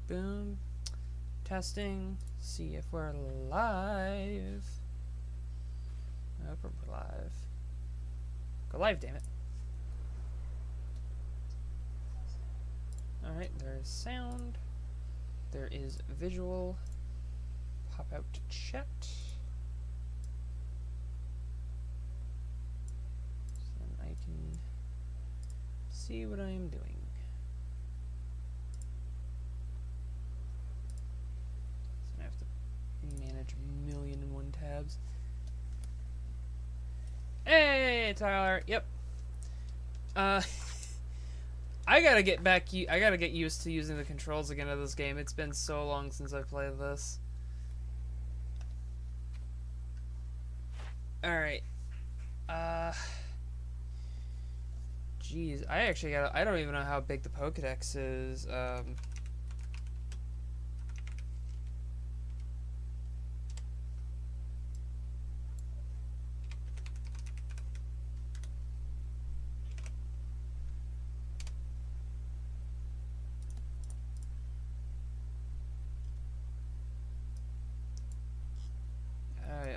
Boom. Testing. See if we're live. I hope we're live. Go live, damn it. Alright, there's sound. There is visual. Pop out to chat. So then I can see what I am doing. So I have to manage 1,000,001 tabs. Hey, Tyler. Yep. I gotta get back. I gotta get used to using the controls again of this game. It's been so long since I played this. All right. Jeez, I actually got. I don't even know how big the Pokedex is.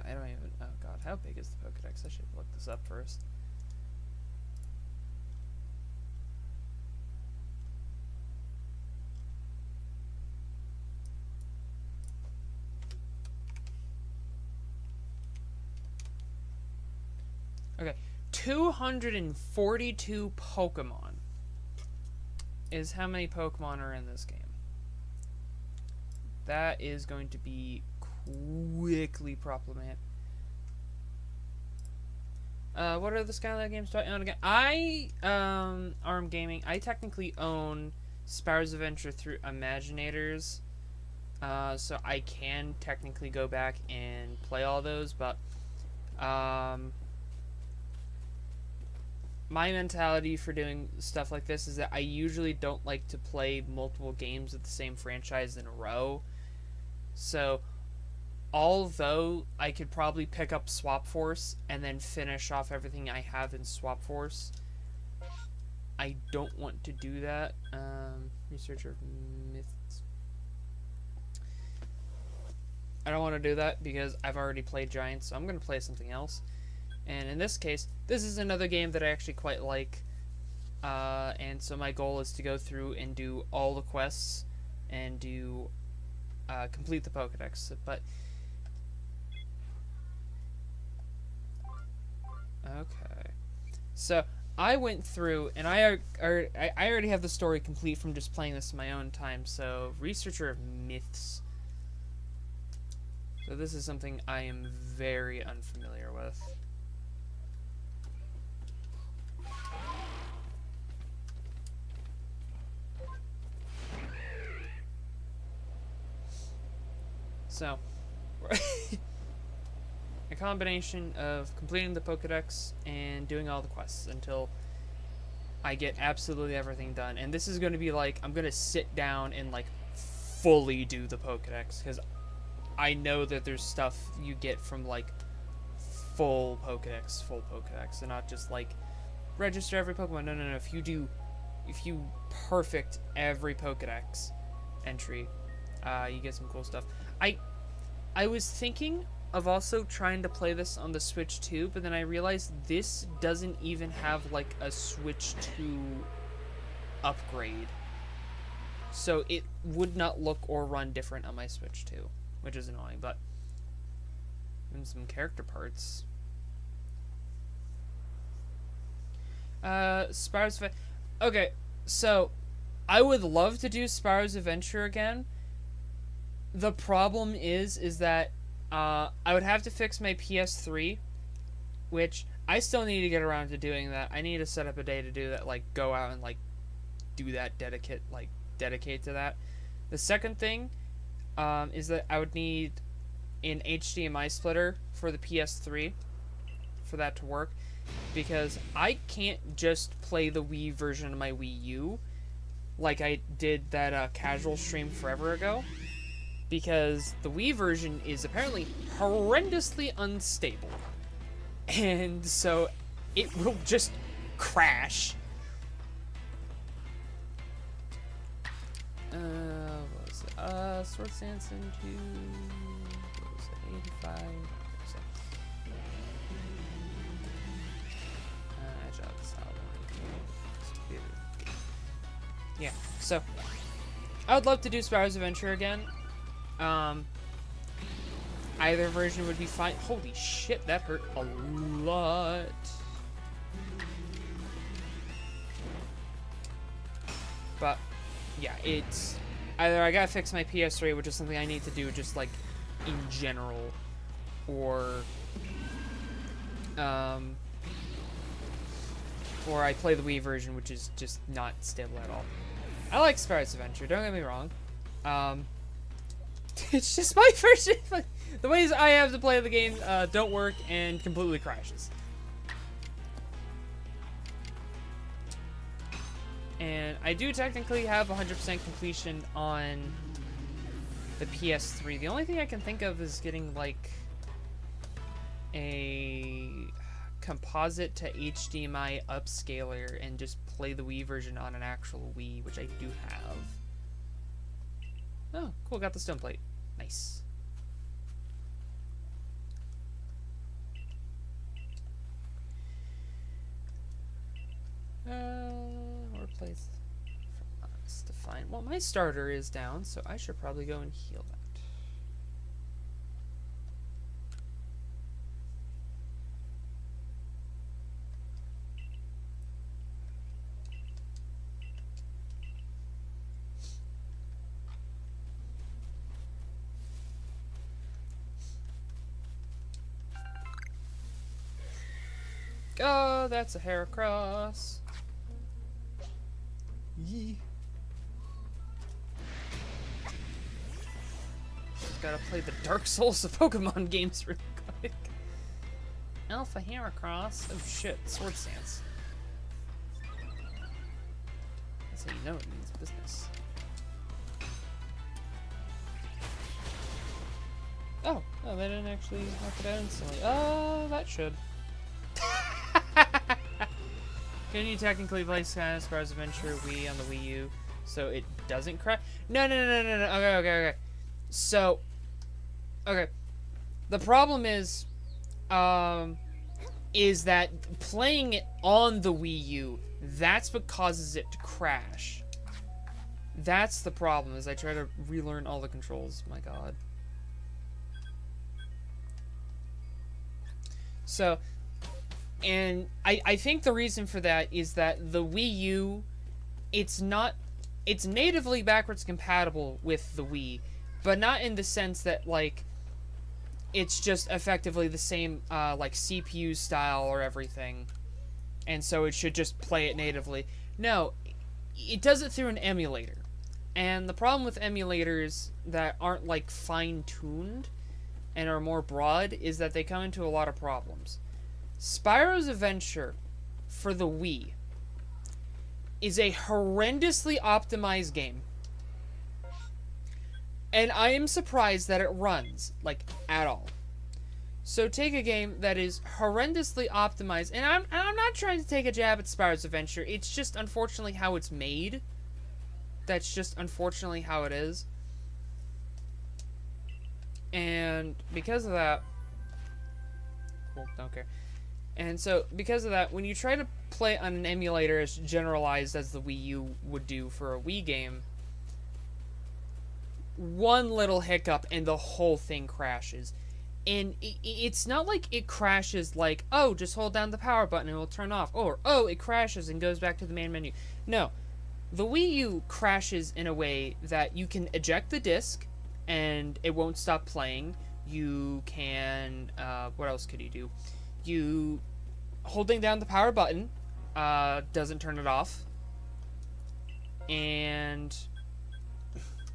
I don't even. Oh God, how big is the Pokedex? I should look this up first. Okay, 242 Pokemon is how many Pokemon are in this game. That is going to be quickly problematic. What are the Skyline games do I own again? Arm Gaming, I technically own Spyro's Adventure through Imaginators. So I can technically go back and play all those, but my mentality for doing stuff like this is that I usually don't like to play multiple games of the same franchise in a row. So, although I could probably pick up Swap Force and then finish off everything I have in Swap Force, I don't want to do that. Researcher of Myths. I don't want to do that because I've already played Giants, so I'm going to play something else. And in this case, this is another game that I actually quite like. And so my goal is to go through and do all the quests and do complete the Pokedex. But okay, so I went through and I already have the story complete from just playing this in my own time. So Researcher of Myths. So this is something I am very unfamiliar with. So, a combination of completing the Pokedex and doing all the quests until I get absolutely everything done. And this is going to be like, I'm going to sit down and like fully do the Pokedex, because I know that there's stuff you get from like full Pokedex, and not just like register every Pokemon. No. If you perfect every Pokedex entry, you get some cool stuff. I was thinking of also trying to play this on the Switch 2, but then I realized this doesn't even have like a Switch 2 upgrade. So it would not look or run different on my Switch 2, which is annoying, but and some character parts. Spyro's okay, so I would love to do Spyro's Adventure again. The problem is that I would have to fix my PS3, which I still need to get around to doing that. I need to set up a day to do that, like go out and like do that, dedicate to that. The second thing is that I would need an HDMI splitter for the PS3 for that to work, because I can't just play the Wii version of my Wii U like I did that casual stream forever ago. Because the Wii version is apparently horrendously unstable. And so it will just crash. What was Sword Stance into... What was it? 85... Yeah, so I would love to do Spyro's Adventure again. Either version would be fine. Holy shit, that hurt a lot. But yeah, it's either I gotta fix my PS3, which is something I need to do just like in general, or I play the Wii version, which is just not stable at all. I like Spyro's Adventure, don't get me wrong. It's just my version. The ways I have to play the game don't work and completely crashes. And I do technically have 100% completion on the PS3. The only thing I can think of is getting like a composite to HDMI upscaler and just play the Wii version on an actual Wii, which I do have. Oh, cool, got the stone plate. Nice. Or place for us to find. Well, my starter is down, so I should probably go and heal that. Oh, that's a Heracross. Yee. Just gotta play the Dark Souls of Pokemon games real quick. Alpha Heracross. Oh shit, Sword Stance. That's how you know it means business. Oh, they didn't actually knock it out instantly. Oh, that should. Can you technically play Spyro's Adventure Wii on the Wii U so it doesn't crash? No. Okay. So, okay. The problem is that playing it on the Wii U, that's what causes it to crash. That's the problem, as I try to relearn all the controls. My god. So... And I think the reason for that is that the Wii U, it's natively backwards compatible with the Wii, but not in the sense that, like, it's just effectively the same, like, CPU style or everything, and so it should just play it natively. No, it does it through an emulator. And the problem with emulators that aren't, like, fine-tuned and are more broad is that they come into a lot of problems. Spyro's Adventure for the Wii is a horrendously optimized game. And I am surprised that it runs, like, at all. So take a game that is horrendously optimized, and I'm not trying to take a jab at Spyro's Adventure, it's just unfortunately how it's made. That's just unfortunately how it is. And because of that... Cool, don't care. And so, because of that, when you try to play on an emulator as generalized as the Wii U would do for a Wii game, one little hiccup and the whole thing crashes. And it's not like it crashes like, oh, just hold down the power button and it will turn off. Or, oh, it crashes and goes back to the main menu. No. The Wii U crashes in a way that you can eject the disc and it won't stop playing. You can, what else could you do? Holding down the power button doesn't turn it off. And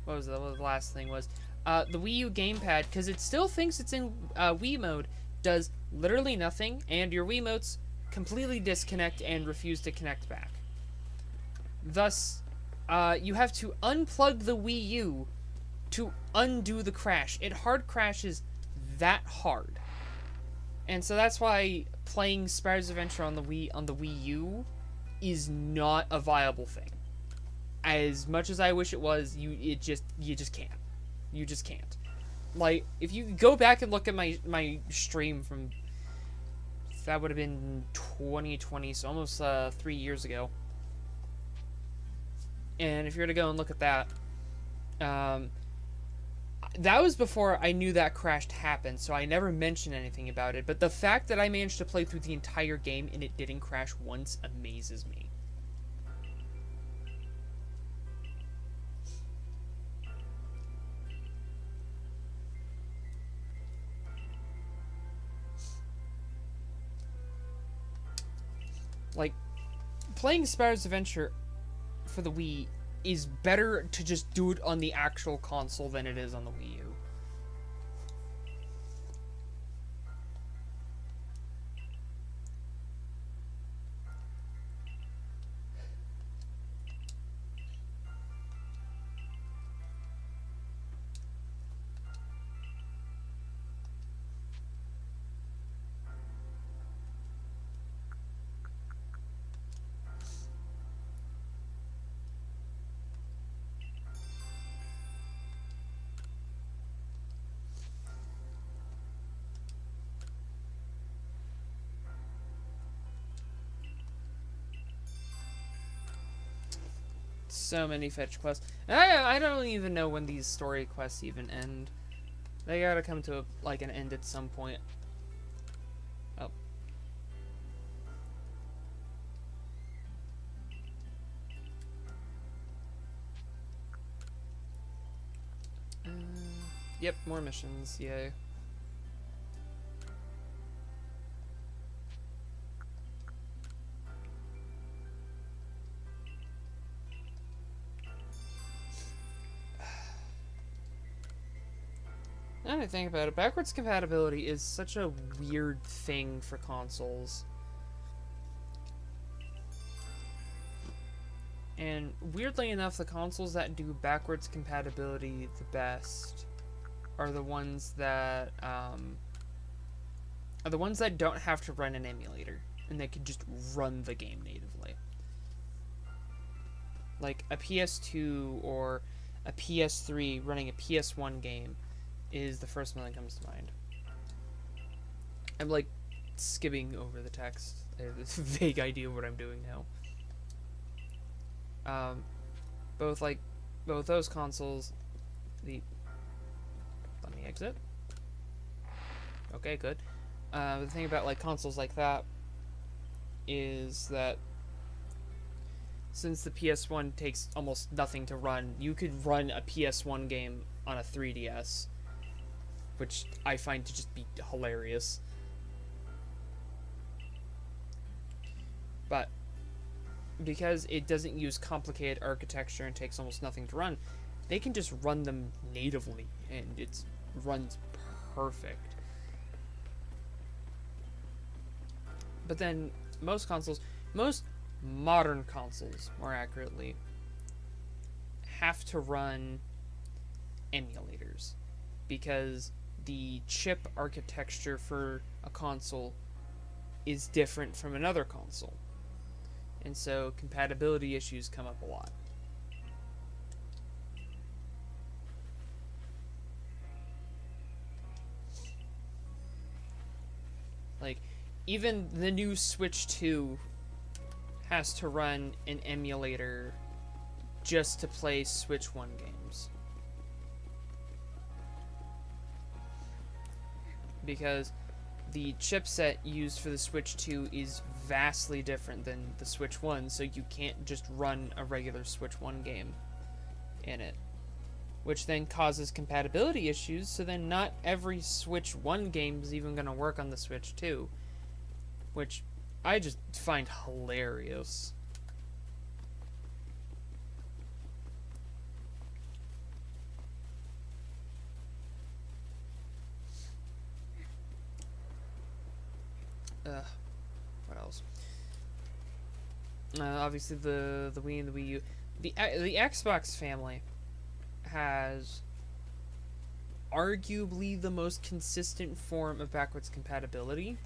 what was the last thing was the Wii U gamepad, because it still thinks it's in Wii mode, does literally nothing, and your Wiimotes completely disconnect and refuse to connect back. Thus, you have to unplug the Wii U to undo the crash. It hard crashes that hard. And so that's why playing Spyro's Adventure on the Wii U is not a viable thing. As much as I wish it was, you just can't. You just can't. Like, if you go back and look at my stream from, that would have been 2020, so almost 3 years ago. And if you were to go and look at that, that was before I knew that crash happened, so I never mentioned anything about it. But the fact that I managed to play through the entire game and it didn't crash once amazes me. Like, playing Spyro's Adventure for the Wii is better to just do it on the actual console than it is on the Wii U. So many fetch quests. I don't even know when these story quests even end. They gotta come to an end at some point. Oh. Yep, more missions. Yay. Now that I think about it, backwards compatibility is such a weird thing for consoles. And weirdly enough, the consoles that do backwards compatibility the best are the ones that don't have to run an emulator and they can just run the game natively. Like a PS2 or a PS3 running a PS1 game is the first one that comes to mind. I'm like skimming over the text. I have this vague idea of what I'm doing now. Both those consoles, let me exit. Okay, good. The thing about like consoles like that is that since the PS1 takes almost nothing to run, you could run a PS1 game on a 3DS, which I find to just be hilarious. But because it doesn't use complicated architecture and takes almost nothing to run, they can just run them natively, and it runs perfect. But then most modern consoles, more accurately, have to run emulators because the chip architecture for a console is different from another console. And so compatibility issues come up a lot. Like, even the new Switch 2 has to run an emulator just to play Switch 1 games. Because the chipset used for the Switch 2 is vastly different than the Switch 1, so you can't just run a regular Switch 1 game in it. Which then causes compatibility issues, so then not every Switch 1 game is even going to work on the Switch 2. Which I just find hilarious. What else? Obviously the Wii and the Wii U. The Xbox family has arguably the most consistent form of backwards compatibility.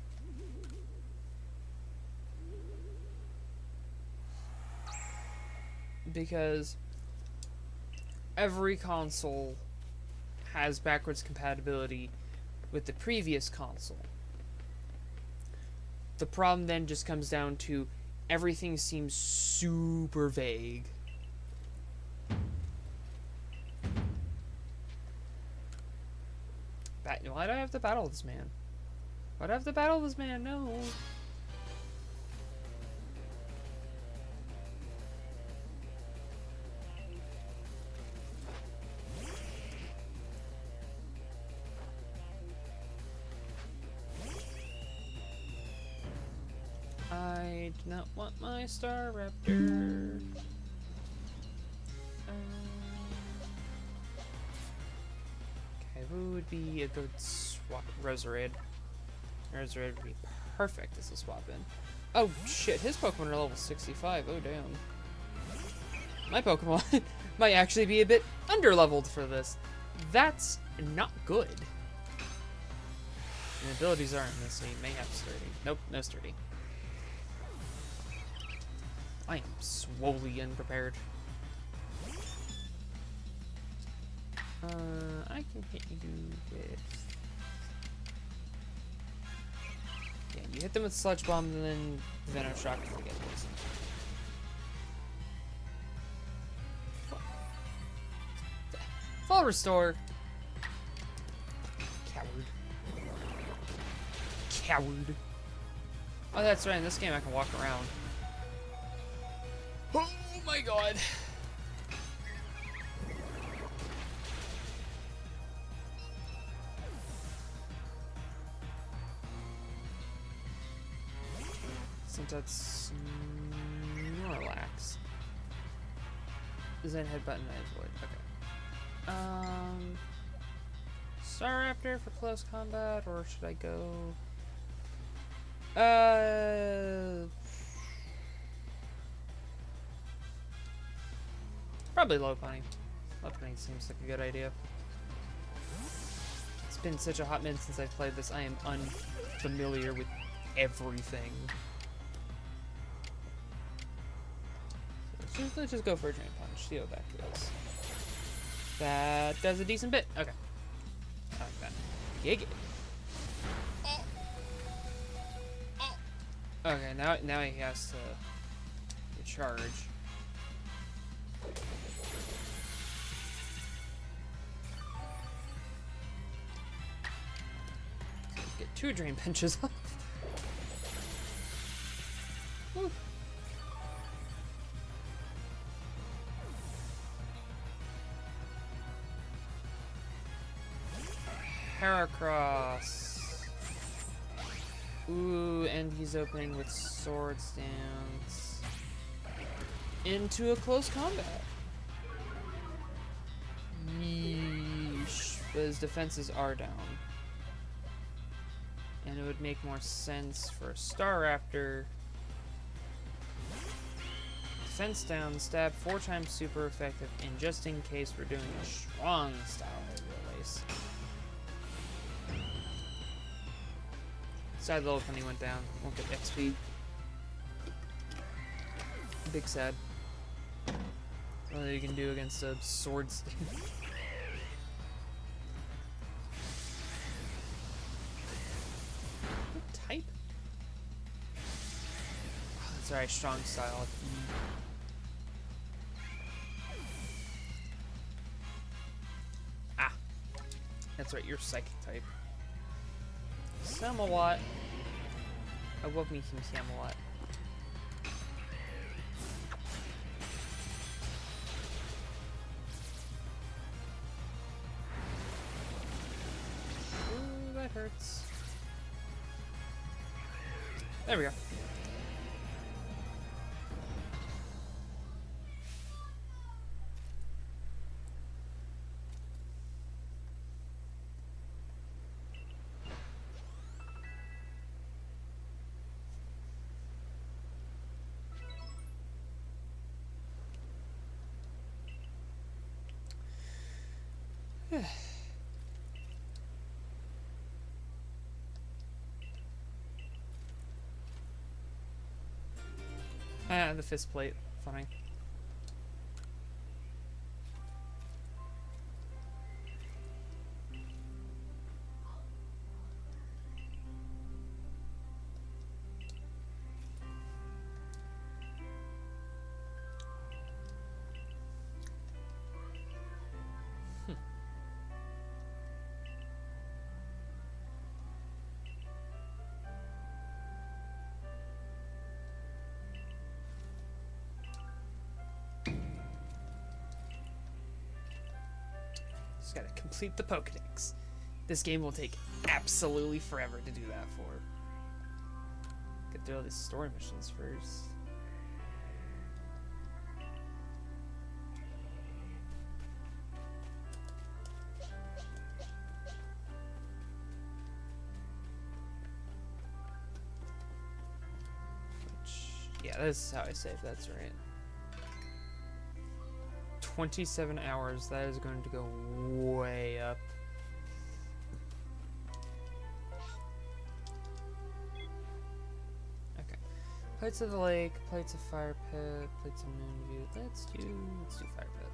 Because every console has backwards compatibility with the previous console. The problem then just comes down to everything seems super vague. Why do I have to battle this man? Why do I have to battle this man? No. I do not want my Staraptor. Okay, who would be a good swap? Roserade. Roserade would be perfect as a swap in. Oh shit, his Pokemon are level 65. Oh damn. My Pokemon might actually be a bit under-leveled for this. That's not good. And abilities aren't in this, so you may have sturdy. Nope, no sturdy. I am swollily unprepared. I can hit you with... Yeah, you hit them with Sludge Bomb and then Venom Shock to get poison. Full Restore! Coward. Coward. Oh, that's right, in this game I can walk around. Oh my god! Since that's Snorlax. Is that headbutt and that is void? Okay. Staraptor for close combat, or should I go? Probably Lopunny. Lopunny seems like a good idea. It's been such a hot minute since I've played this. I am unfamiliar with everything. So let's just go for a Drain Punch. See how that goes. That does a decent bit. Okay. I like that. Gig. Okay, now he has to recharge. Get 2 Drain Punches off. Woo. Heracross. Ooh, and he's opening with Sword Stance into a close combat. Yeesh. But his defenses are down. And it would make more sense for a Staraptor. Defense down, stab 4 times super effective, and just in case we're doing a strong style release. Sad little Lopunny went down. Won't get XP. Big sad. What you can do against a Sword Stance. What type? Oh, that's alright, strong style. Ah. That's right, you're Psychic type. Samawat. I love me some Samawat. Ooh, that hurts. There we go. Ah, the fist plate. Funny. just gotta complete the Pokedex. This game will take absolutely forever to do that for. Get through all these story missions first. Yeah, this is how I save, that's right. 27 hours, that is going to go way up. Okay. Plates of the lake, plates of fire pit, plates of moon view. Let's do fire pit.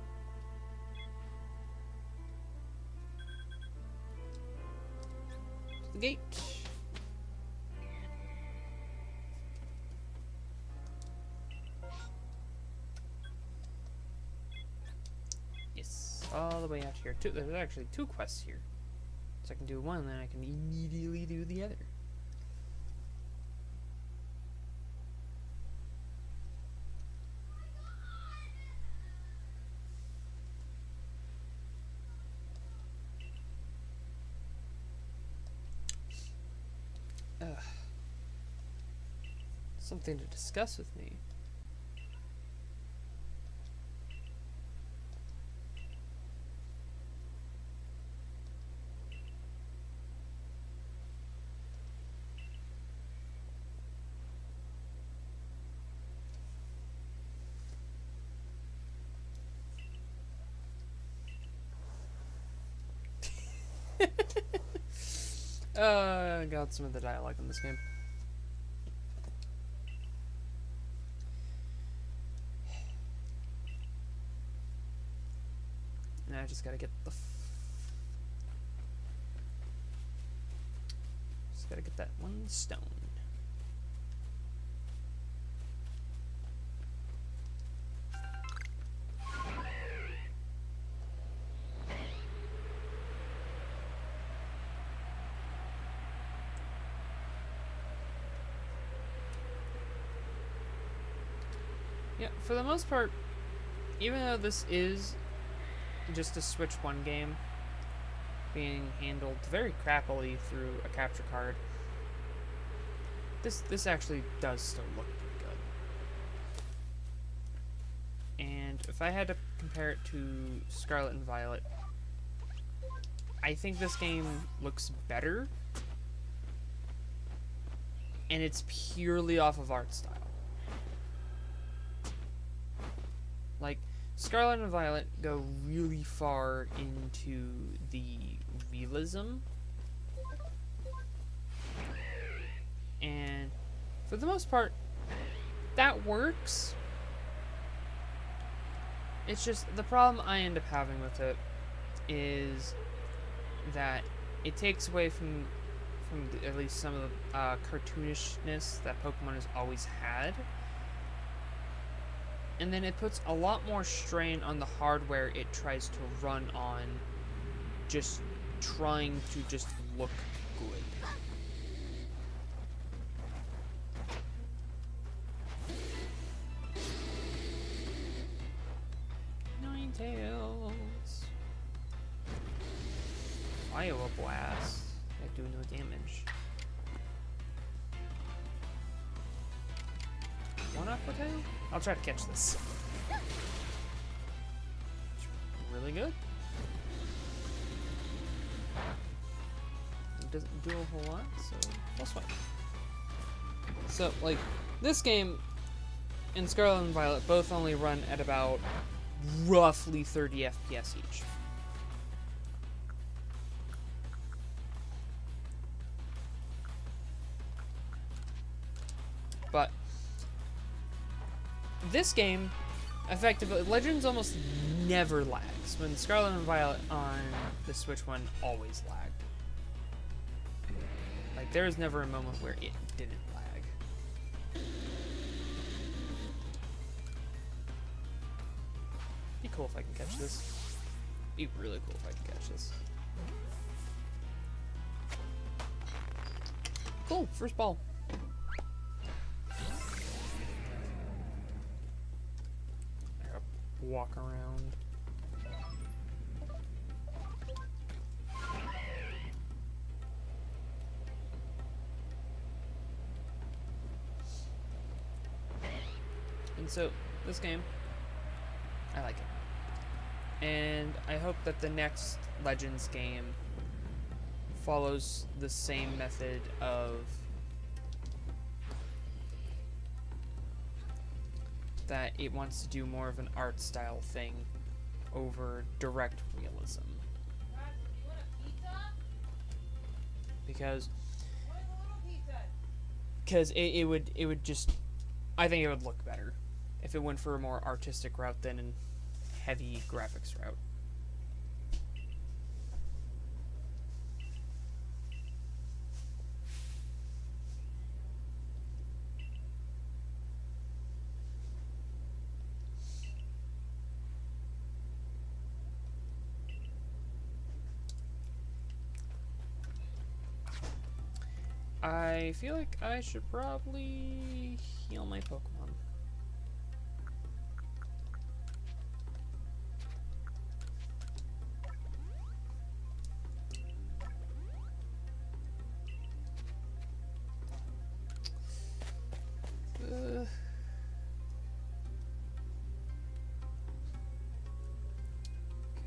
To the gate. All the way out here. There's actually 2 quests here. So I can do one, and then I can immediately do the other. Something to discuss with me. I got some of the dialogue in this game. And I just gotta get the just gotta get that 1 stone. Yeah, for the most part, even though this is just a Switch 1 game being handled very crappily through a capture card, this actually does still look pretty good. And if I had to compare it to Scarlet and Violet, I think this game looks better, and it's purely off of art style. Like, Scarlet and Violet go really far into the realism. And for the most part, that works. It's just, the problem I end up having with it is that it takes away from at least some of the cartoonishness that Pokemon has always had. And then it puts a lot more strain on the hardware it tries to run on, just trying to just look good. Ninetales. Iowa Blast. I do no damage. One Aqua Tail? I'll try to catch this. It's really good. It doesn't do a whole lot, so plus 1. So, like, this game and Scarlet and Violet both only run at about roughly 30 FPS each. But this game, effectively, Legends almost never lags, when Scarlet and Violet on the Switch one always lagged. Like, there was never a moment where it didn't lag. Be cool if I can catch this. Be really cool if I can catch this. Cool, first ball. Walk around. And so, this game, I like it. And I hope that the next Legends game follows the same method of that it wants to do more of an art style thing over direct realism. Because it would just, I think it would look better if it went for a more artistic route than a heavy graphics route. I feel like I should probably heal my Pokemon.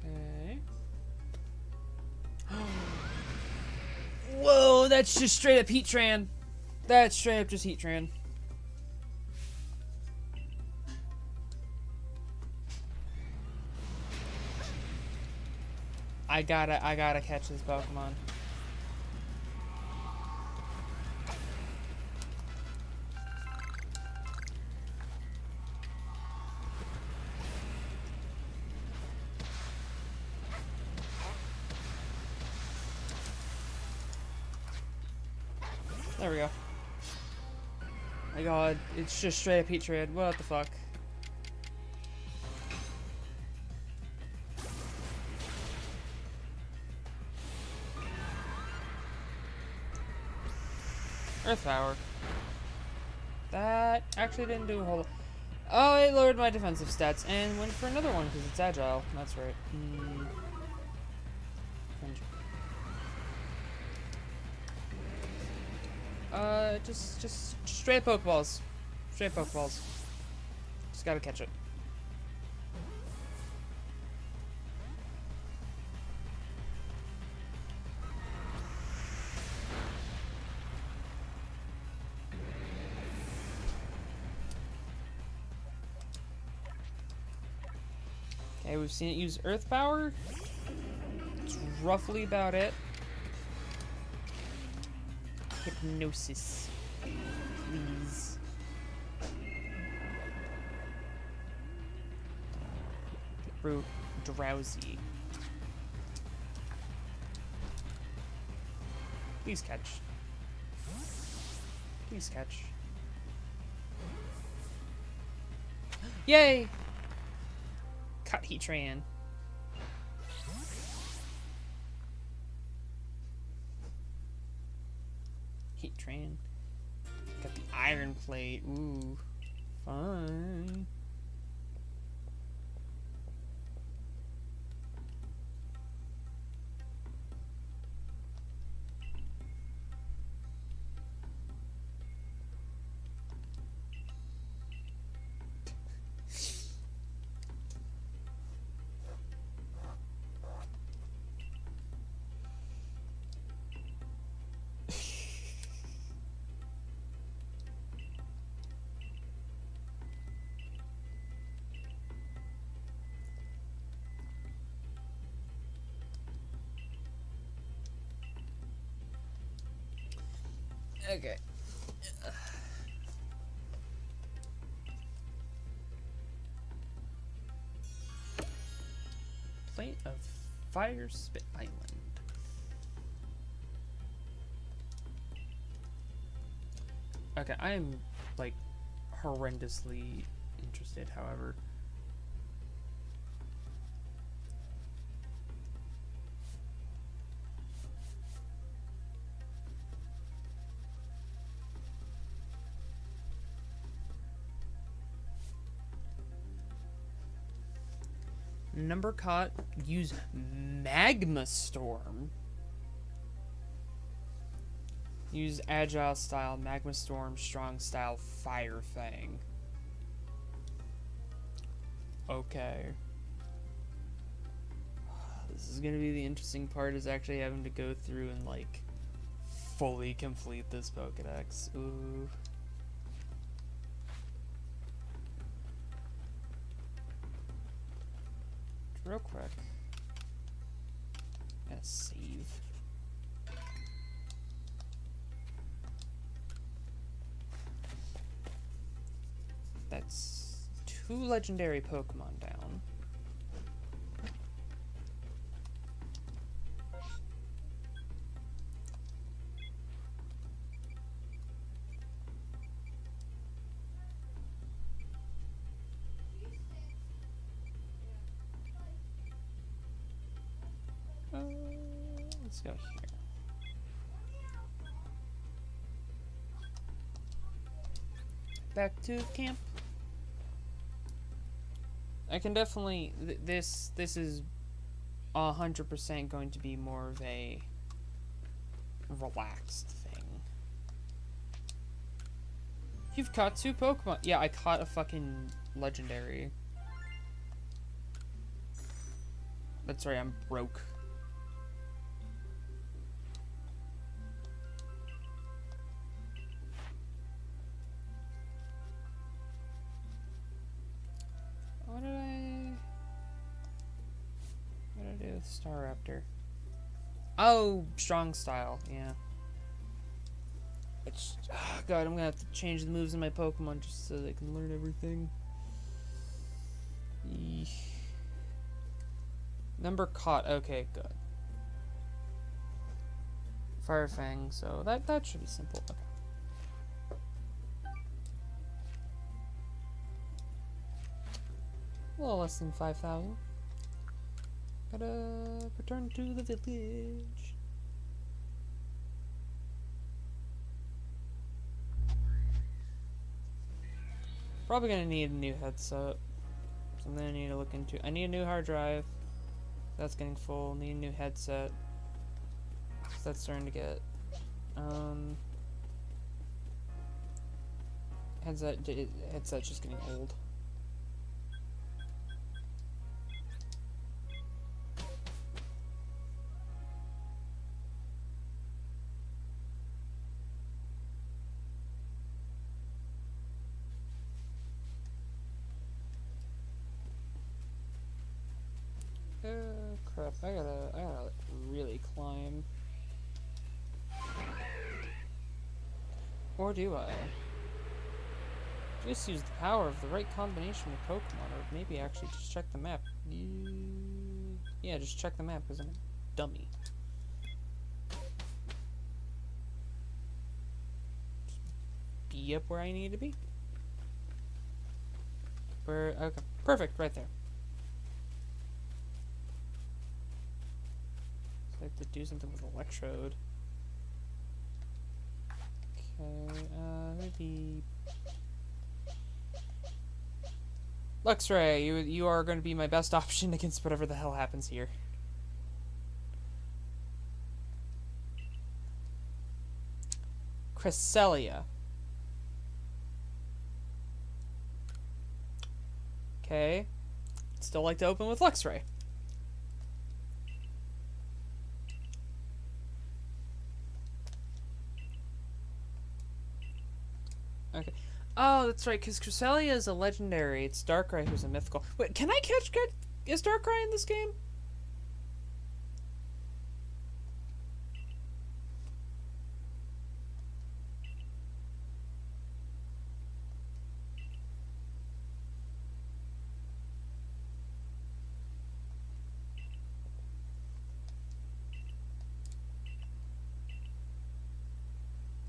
Okay. Whoa, that's just straight up Heatran. That's straight up just Heatran. I gotta catch this Pokemon. There we go. My god, it's just straight up Heatran. What the fuck? Earth Power. That actually didn't do a whole lot. Oh, it lowered my defensive stats and went for another one because it's agile. That's right. Just straight Pokeballs. Straight Pokeballs. Just gotta catch it. Okay, we've seen it use Earth Power. It's roughly about it. Hypnosis. Please. Get drowsy. Please catch. Please catch. Yay! Cut Heatran. Heatran. Got the Iron Plate. Ooh. Fun. Okay. Plate of Fire Spit Island. Okay, I am like horrendously interested, however. Number caught, use Magma Storm. Use Agile style, Magma Storm, Strong style, Fire Fang. Okay. This is gonna be the interesting part, is actually having to go through and, like, fully complete this Pokedex. Ooh. Real quick. Gotta save. That's 2 legendary Pokemon down. Let's go here. Back to camp. I can definitely this is 100% going to be more of a relaxed thing. You've caught 2 Pokemon. Yeah, I caught a fucking legendary. That's right, I'm broke. What did I do with Staraptor? Oh, strong style, yeah. It's, oh God, I'm gonna have to change the moves in my Pokemon just so they can learn everything. Eesh. Number caught, okay, good. Fire Fang, so that should be simple. Okay. A little less than 5,000. Gotta return to the village. Probably gonna need a new headset. Something I need to look into. I need a new hard drive. That's getting full. Need a new headset. So that's starting to get headset's just getting old. Crap, I gotta really climb. Or do I? Just use the power of the right combination of Pokemon, or maybe actually just check the map. Yeah, just check the map, because I'm a dummy. Just be up where I need to be. Okay, perfect, right there. I have to do something with Electrode. Okay, maybe Luxray, you are going to be my best option against whatever the hell happens here. Cresselia. Okay. Still like to open with Luxray. Okay. Oh, that's right, because Cresselia is a legendary. It's Darkrai who's a mythical. Wait, can I catch... Is Darkrai in this game?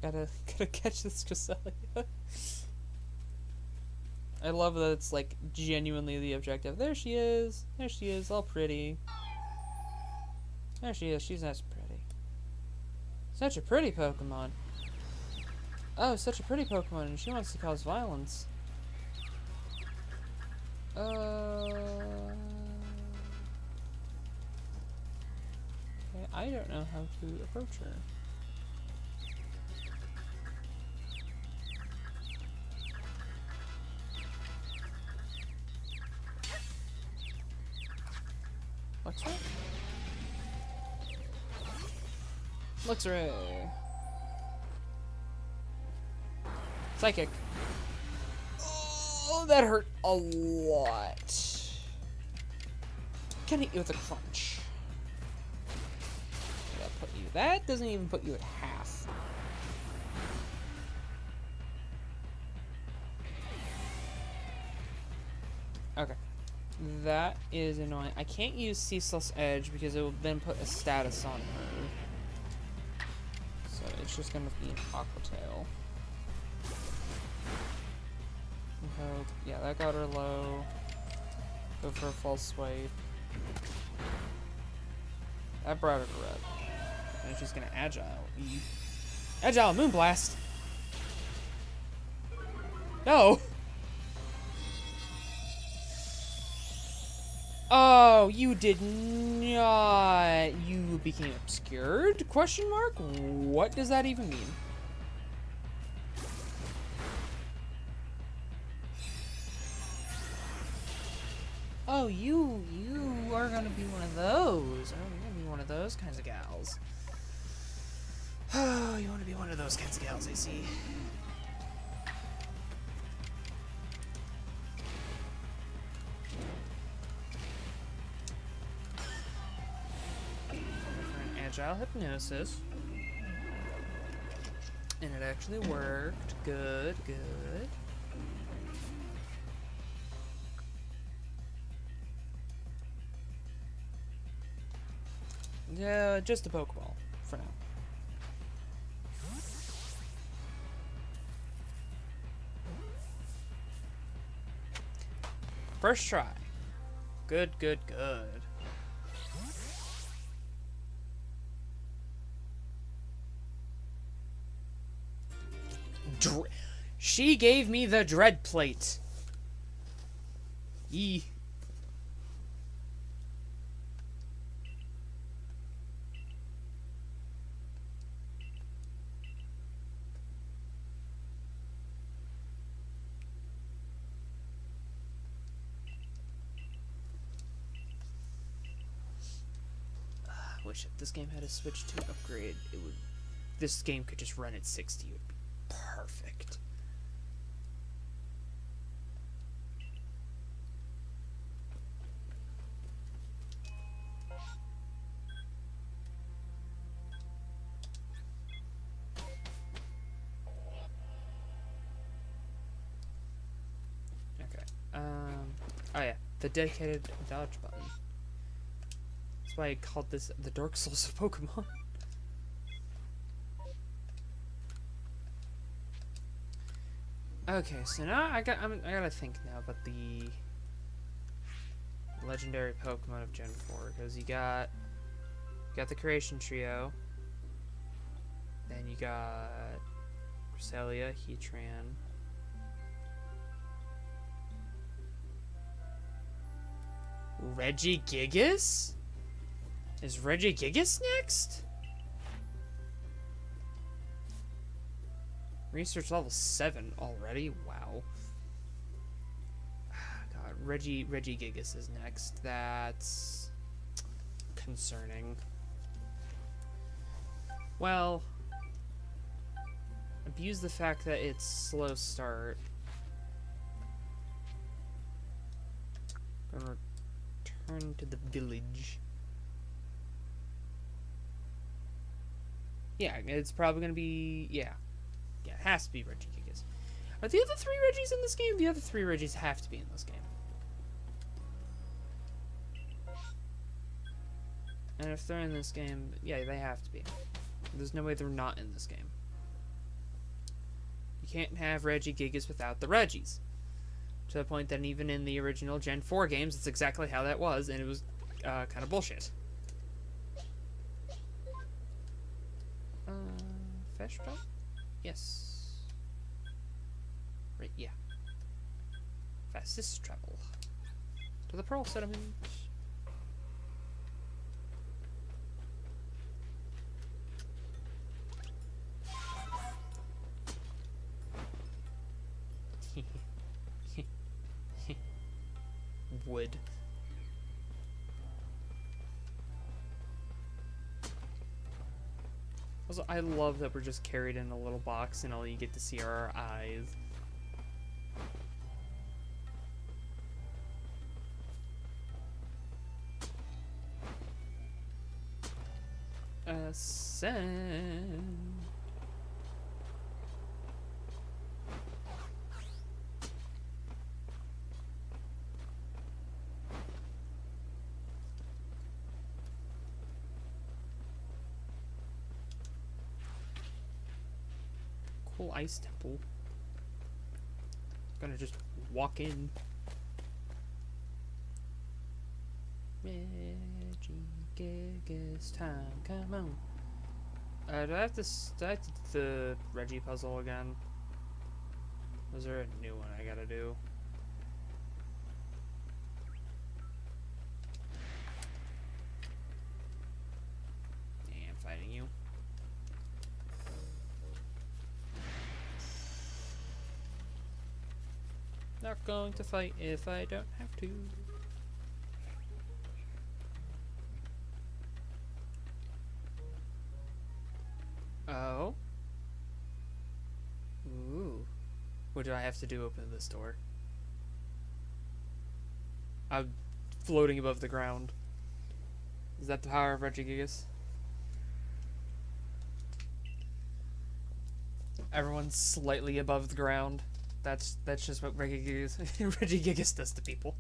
Gotta catch this Cresselia. I love that it's like genuinely the objective. There she is. There she is, all pretty. There she is. She's nice and pretty. Such a pretty Pokemon. Oh, such a pretty Pokemon, and she wants to cause violence. Okay, I don't know how to approach her. Luxray? Luxray. Psychic. Oh, that hurt a lot. Can hit you with a crunch. That doesn't even put you at half. Okay. That is annoying. I can't use Ceaseless Edge because it will then put a status on her. So it's just going to be an Aqua Tail. Yeah, that got her low. Go for a false swipe. That brought her to red. And she's gonna Agile. Agile Moonblast! No! Oh, you did not. You became obscured? Question mark? What does that even mean? Oh, you are gonna be one of those. Oh, you're gonna be one of those kinds of gals. Oh, you want to be one of those kinds of gals, I see. For an Agile Hypnosis. And it actually worked. Good, good. Yeah, just a Pokeball for now. First try. Good, good, good. She gave me the Dread Plate. Yee. Wish if this game had a Switch 2 upgrade, it would. This game could just run at 60. It would be perfect. Okay. Oh yeah, the dedicated dodge button. That's why I called this the Dark Souls of Pokemon. Okay, so now I gotta think now about the legendary Pokemon of Gen 4, because you got the Creation Trio, then you got Cresselia, Heatran, Regigigas? Is Regigigas next? Research level 7 already? Wow. God, Regigigas is next. That's concerning. Well, abuse the fact that it's slow start. Gonna return to the village. Yeah, it's probably gonna be, yeah, it has to be Regigigas. Are the other 3 Regis in this game? The other 3 Regis have to be in this game. And if they're in this game, yeah, they have to be. There's no way they're not in this game. You can't have Regigigas without the Regis. To the point that even in the original Gen 4 games, it's exactly how that was, and it was kind of bullshit. Fast travel? Yes. Right, yeah. Fastest travel. To the Pearl Settlement. Wood. Also, I love that we're just carried in a little box and all you get to see are our eyes. Ascend. Cool ice temple. Gonna just walk in. Regigigas time, come on. Do I have to start the Reggie puzzle again? Or is there a new one I gotta do? Yeah, I'm fighting you. Not going to fight if I don't have to. Oh. Ooh. What do I have to do to open this door? I'm floating above the ground. Is that the power of Regigigas? Everyone's slightly above the ground. That's just what Regigigas does to people.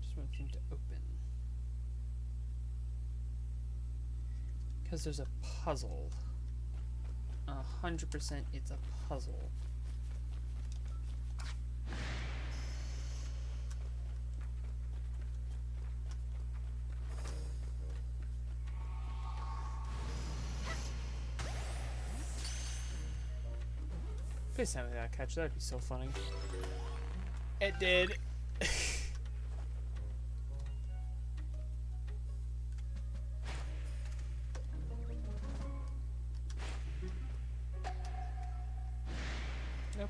Just want them to open. Because there's a puzzle. 100% it's a puzzle. Please tell me that catch. That'd be so funny. It did. Nope.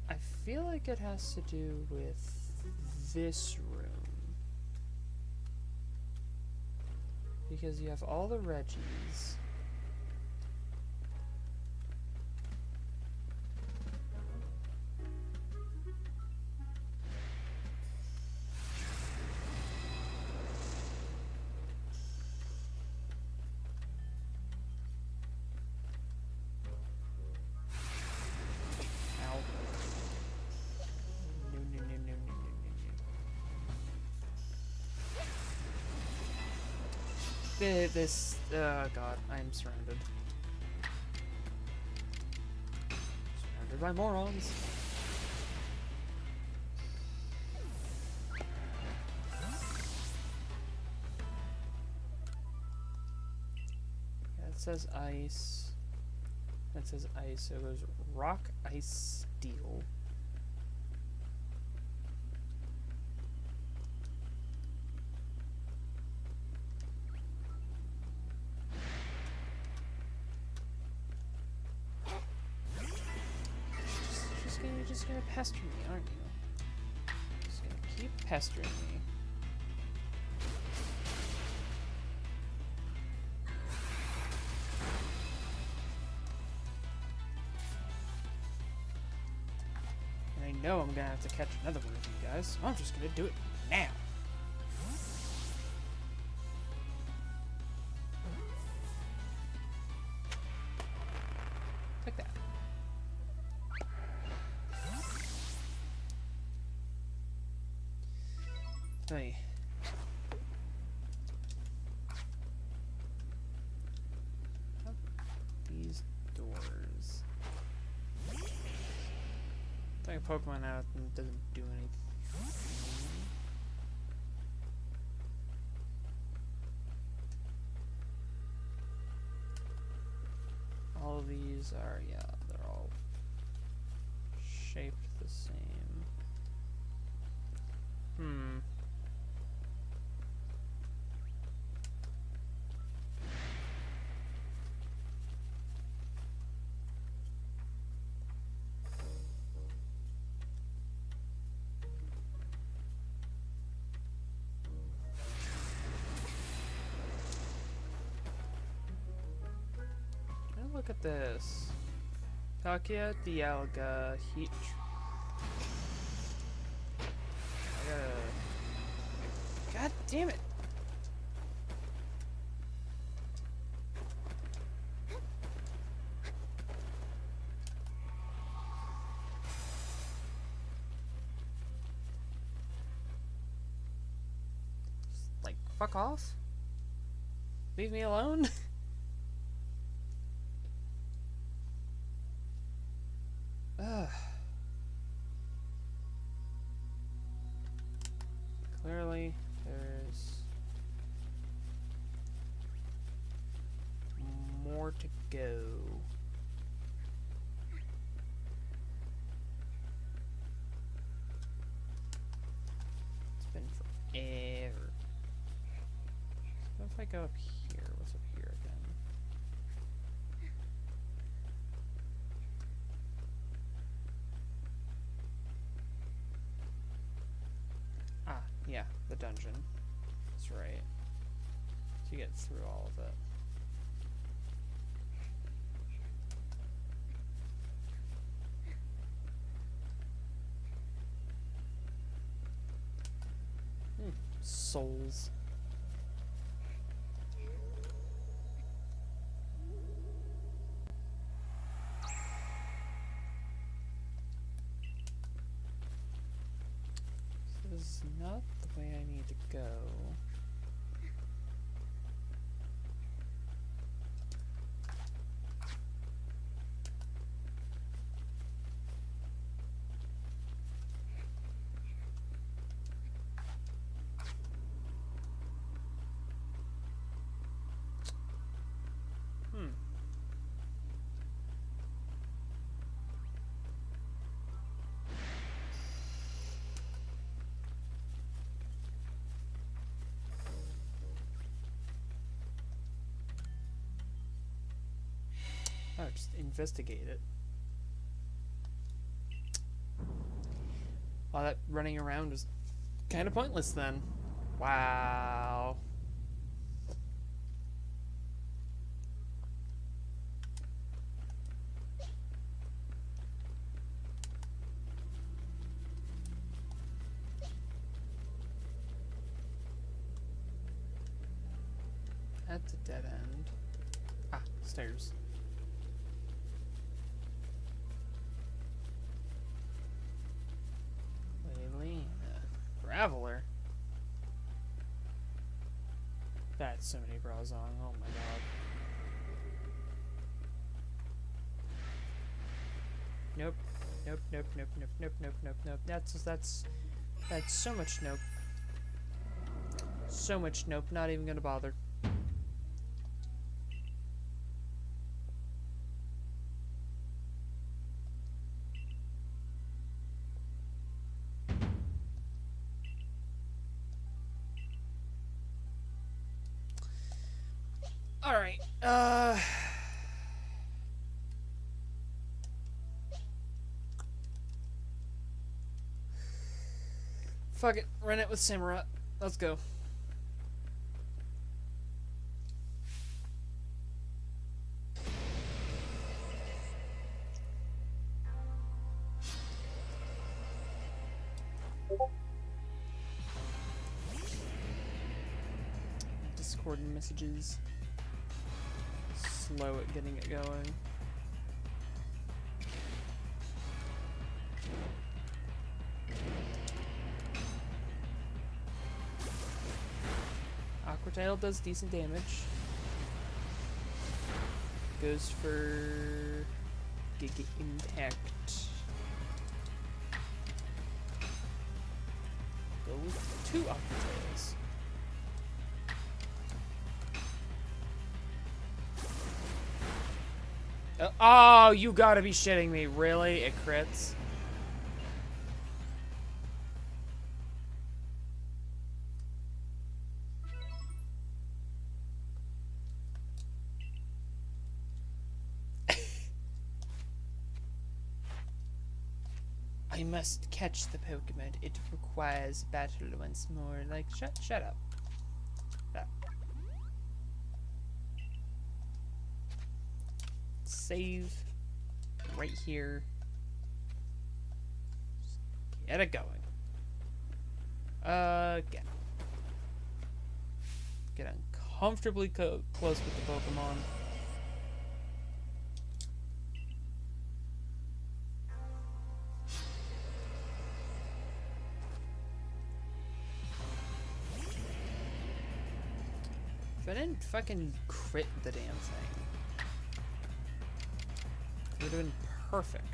I feel like it has to do with this room. Because you have all the Reggies. This, God, I'm surrounded. Surrounded by morons. Yeah, it says ice. That says ice, so it goes rock, ice, steel. You're just gonna pester me, aren't you? Just gonna keep pestering me. And I know I'm gonna have to catch another one of you guys, so I'm just gonna do it now. Like that. Hey. These doors. Take a Pokemon out and it doesn't do anything. All of these are, yeah, they're all shaped the same. look at this. Takia Dialga Heat. God damn it! Like, fuck off? Leave me alone? Ugh. Clearly, there's more to go. It's been forever. So if I go up here, what's up here again? Ah, yeah, the dungeon. That's right. To get through all of it. Souls. This is not the way I need to go. Oh, just investigate it. All that running around was kind of pointless then. Wow. That's a dead end. Ah, stairs. Traveler. That's so many bras on. Oh my god. Nope. Nope. Nope. Nope. Nope. Nope. Nope. Nope. Nope. That's so much nope. So much nope. Not even gonna bother. Alright, fuck it, run it with Samurott. Let's go. Discord messages. Slow at getting it going. Aquatail does decent damage. Goes for Giga Impact. Go with 2 Aquatails. Oh, you gotta be shitting me. Really? It crits? I must catch the Pokemon. It requires battle once more. Like, shut up. save right here. Get it going. Get uncomfortably close with the Pokemon. If I didn't fucking crit the damn thing, it would have been perfect.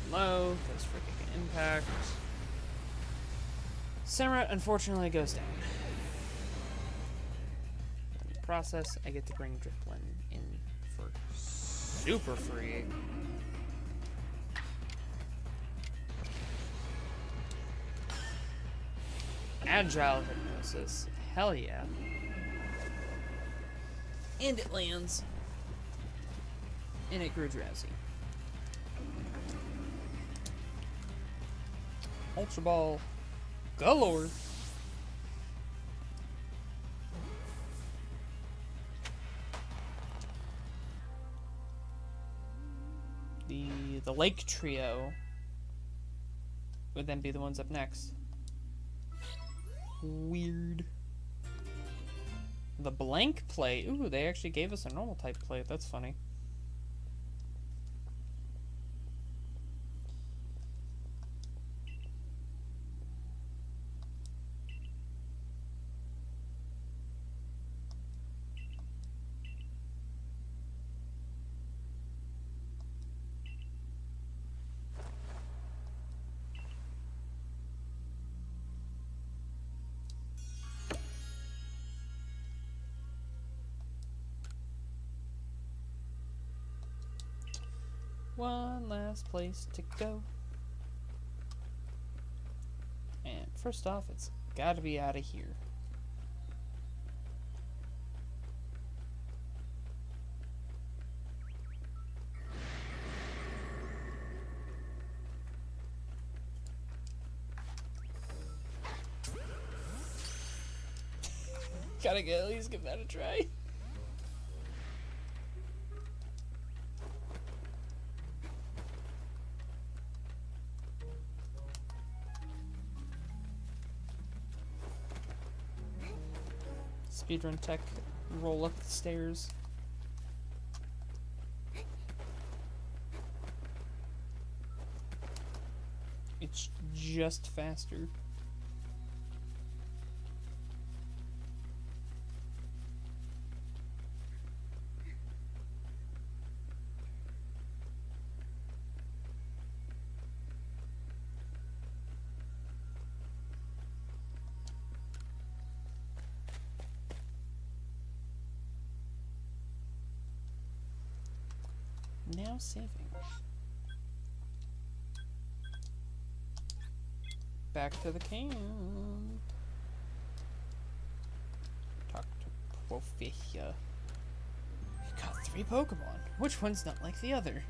Low, goes for kick and impact. Samurott unfortunately goes down. In the process, I get to bring Drifblim in for super free. Agile Hypnosis. Hell yeah. And it lands. And it grew drowsy. Ultra Ball galore. The Lake Trio would then be the ones up next. Weird. The blank plate. Ooh, they actually gave us a normal type plate. That's funny. One last place to go. And first off, it's gotta be out of here. Gotta go, at least give that a try. Speedrun tech, roll up the stairs. It's just faster. Now saving. Back to the camp. Talk to Professor. You got 3 Pokemon. Which one's not like the other?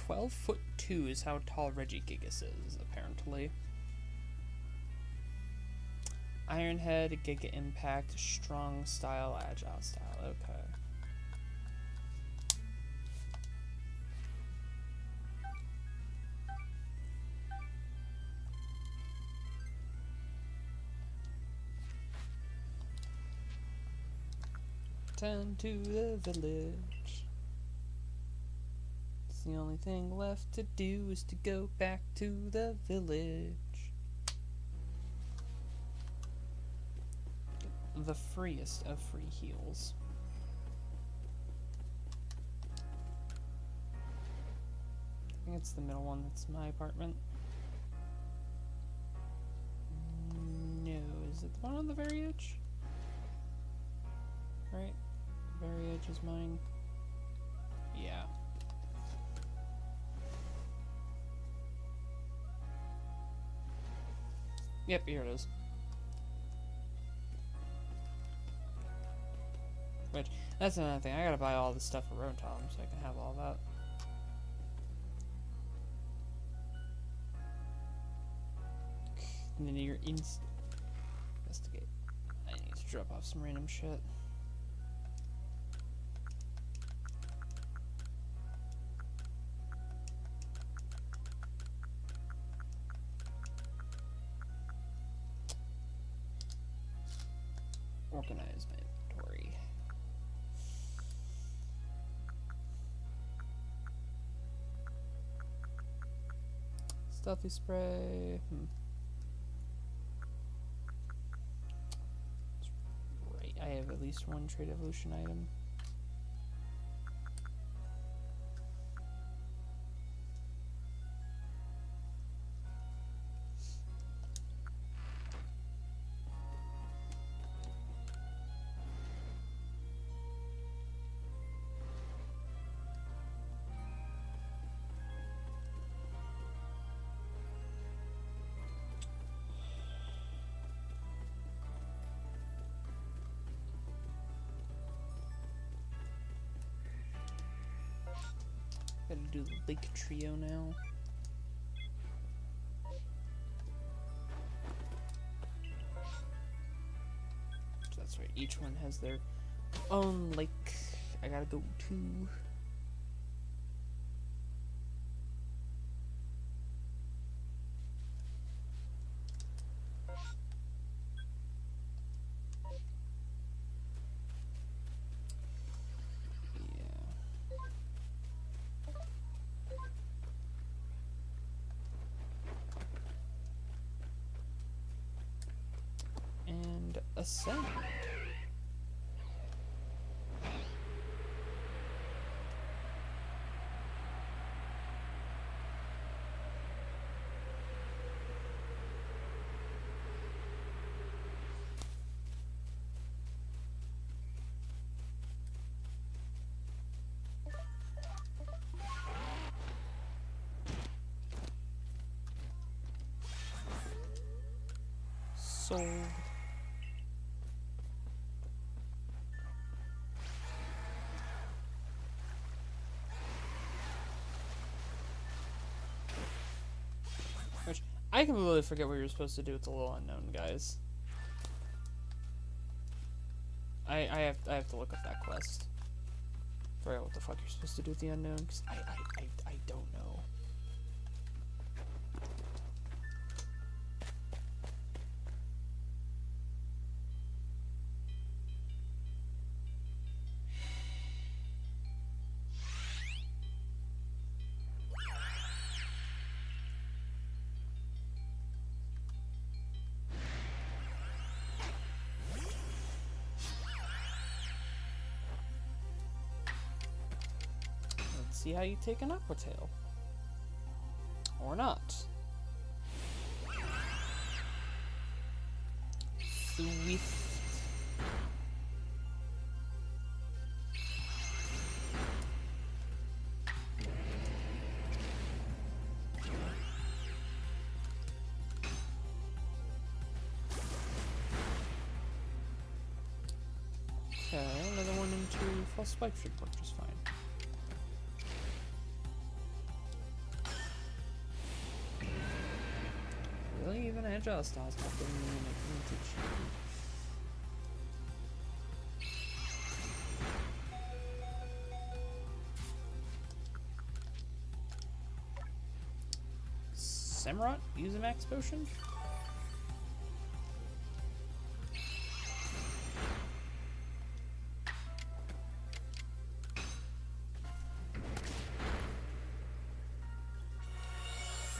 "12'2" is how tall Regigigas is, apparently. Iron Head, Giga Impact, Strong Style, Agile Style. Okay. Return to the village. The only thing left to do is to go back to the village. the freest of free heals. I think it's the middle one that's my apartment. No, is it the one on the very edge? Right? The very edge is mine. Yeah. Yep, here it is. Which, that's another thing. I gotta buy all this stuff for Rotom so I can have all that. And then you're investigate. I need to drop off some random shit. Organize my inventory. Stealthy spray. Right, I have at least one trade evolution item. Gotta do the Lake Trio now. So that's right, each one has their own lake I gotta go to. Ascend. Sold. Which, I completely forget what you're supposed to do with the little unknown guys. I have to look up that quest. Forget what the fuck you're supposed to do with the unknown, because I don't know. See how you take an Aqua Tail. Or not. Swift. Okay, another one into False Spike should work just fine. Really? Even Agile Style's not giving me an advantage. Samurott? Use a max potion?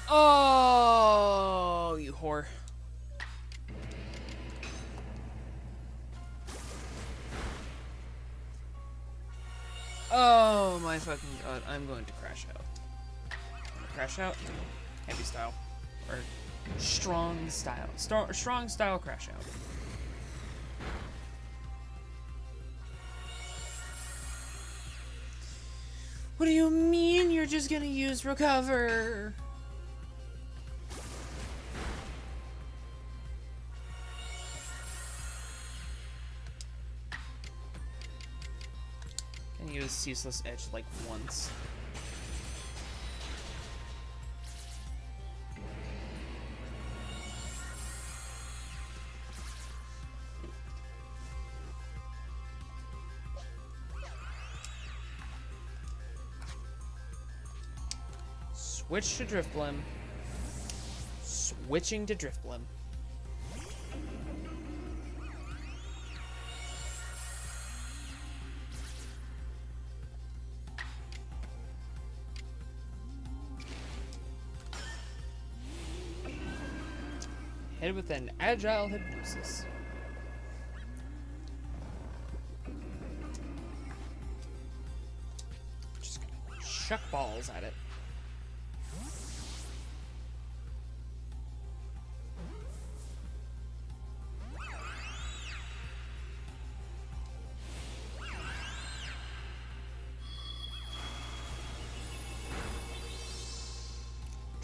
Oh, you whore. Oh my fucking god, I'm going to crash out. I'm gonna crash out. Heavy style. Or strong style. Strong style crash out. What do you mean you're just gonna use recover? Can use ceaseless edge like once. Switch to Drifblim. Switching to Drifblim. Hit with an agile hypnosis. Just gonna chuck balls at it.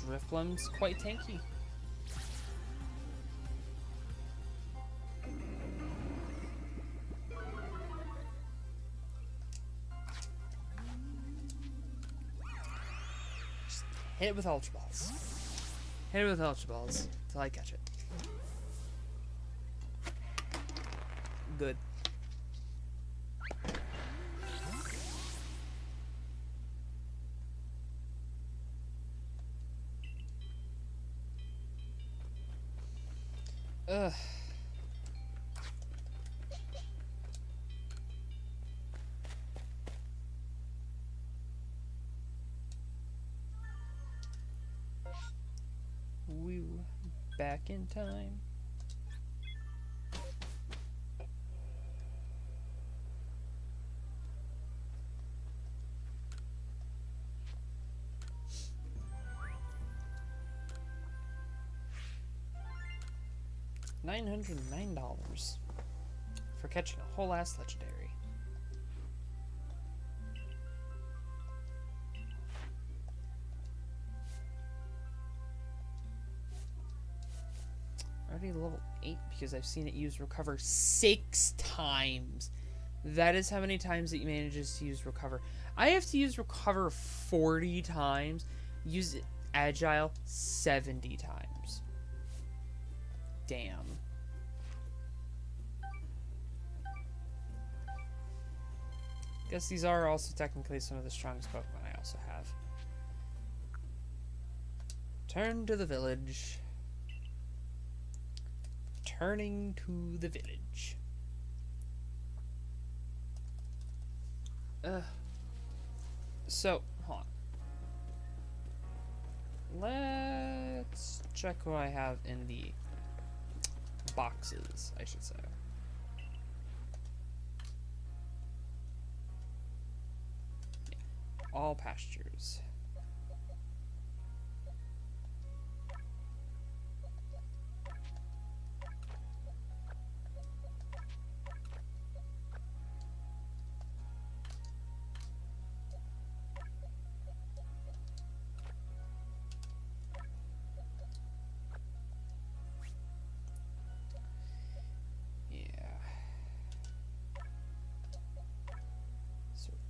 Drifblim's quite tanky. Just hit it with Ultra Balls. Hit it with Ultra Balls until I catch it. Good. Ugh. Woo. Back in time. $909 for catching a whole ass legendary. Already level 8 because I've seen it use recover 6 times. That is how many times it manages to use recover. I have to use recover 40 times, use agile 70 times. Damn. Guess these are also technically some of the strongest Pokemon I also have. Turn to the village. Turning to the village. So, hold on. Let's check who I have in the boxes, I should say. All pastures.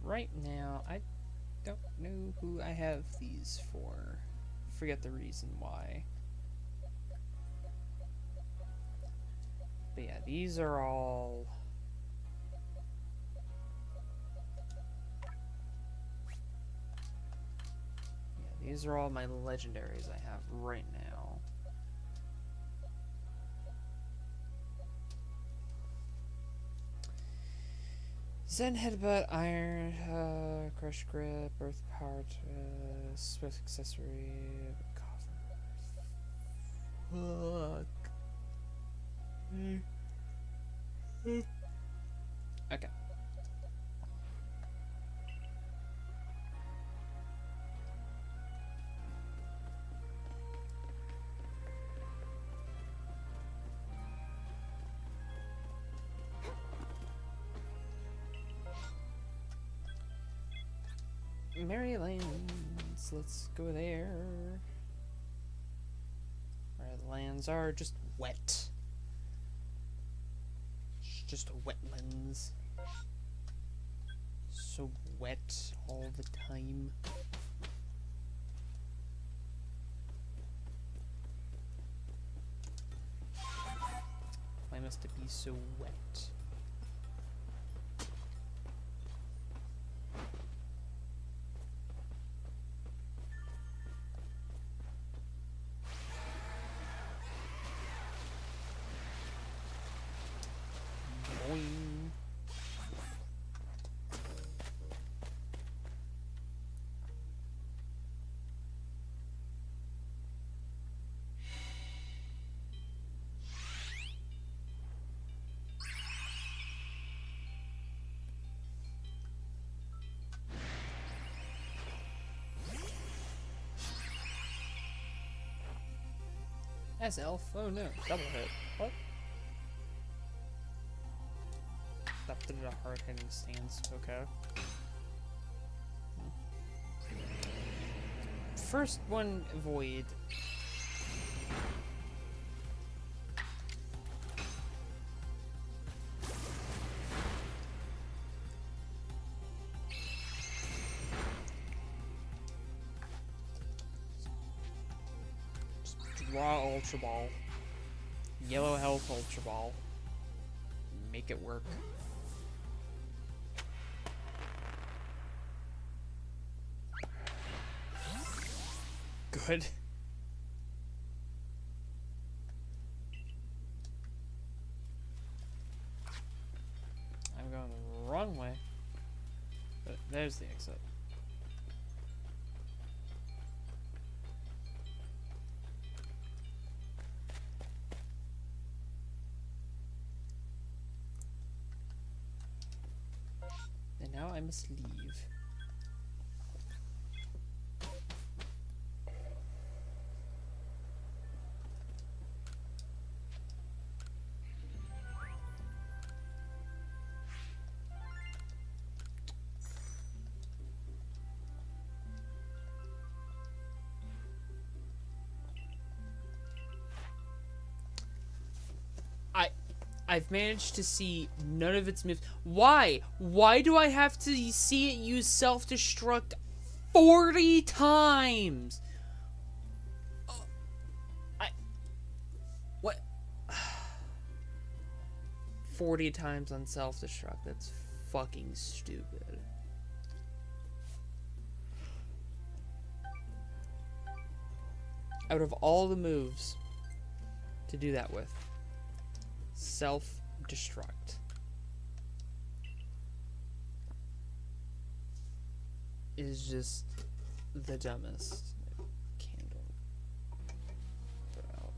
Right now, I don't know who I have these for. Forget the reason why. But yeah, these are all... Yeah, these are all my legendaries I have right now. Zen Headbutt, Iron, Crush Grip, Earth Power, Swift Accessory, Fuck. Okay. Marylands. Let's go there. Where the lands are just wet. It's just wetlands. So wet all the time. Why must it be so wet? Boing. As elf? Oh no, double hit. What? That did a hard hitting stance, okay. First one, void. Draw Ultra Ball. Yellow health Ultra Ball. Make it work. Good. I'm going the wrong way. But there's the exit. And now I must leave. I've managed to see none of its moves. Why? Why do I have to see it use self-destruct 40 times? What? 40 times on self-destruct. That's fucking stupid. Out of all the moves to do that with, self-destruct is just the dumbest. Candle. Put out.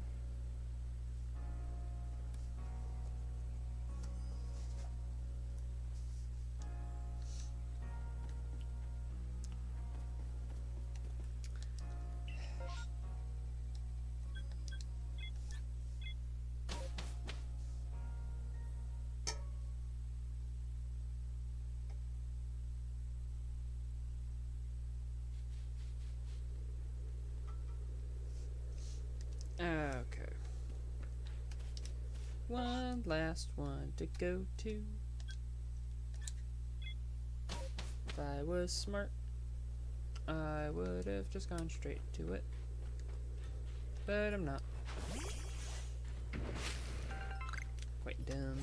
Okay. One last one to go to. If I was smart, I would have just gone straight to it. But I'm not. Quite dumb.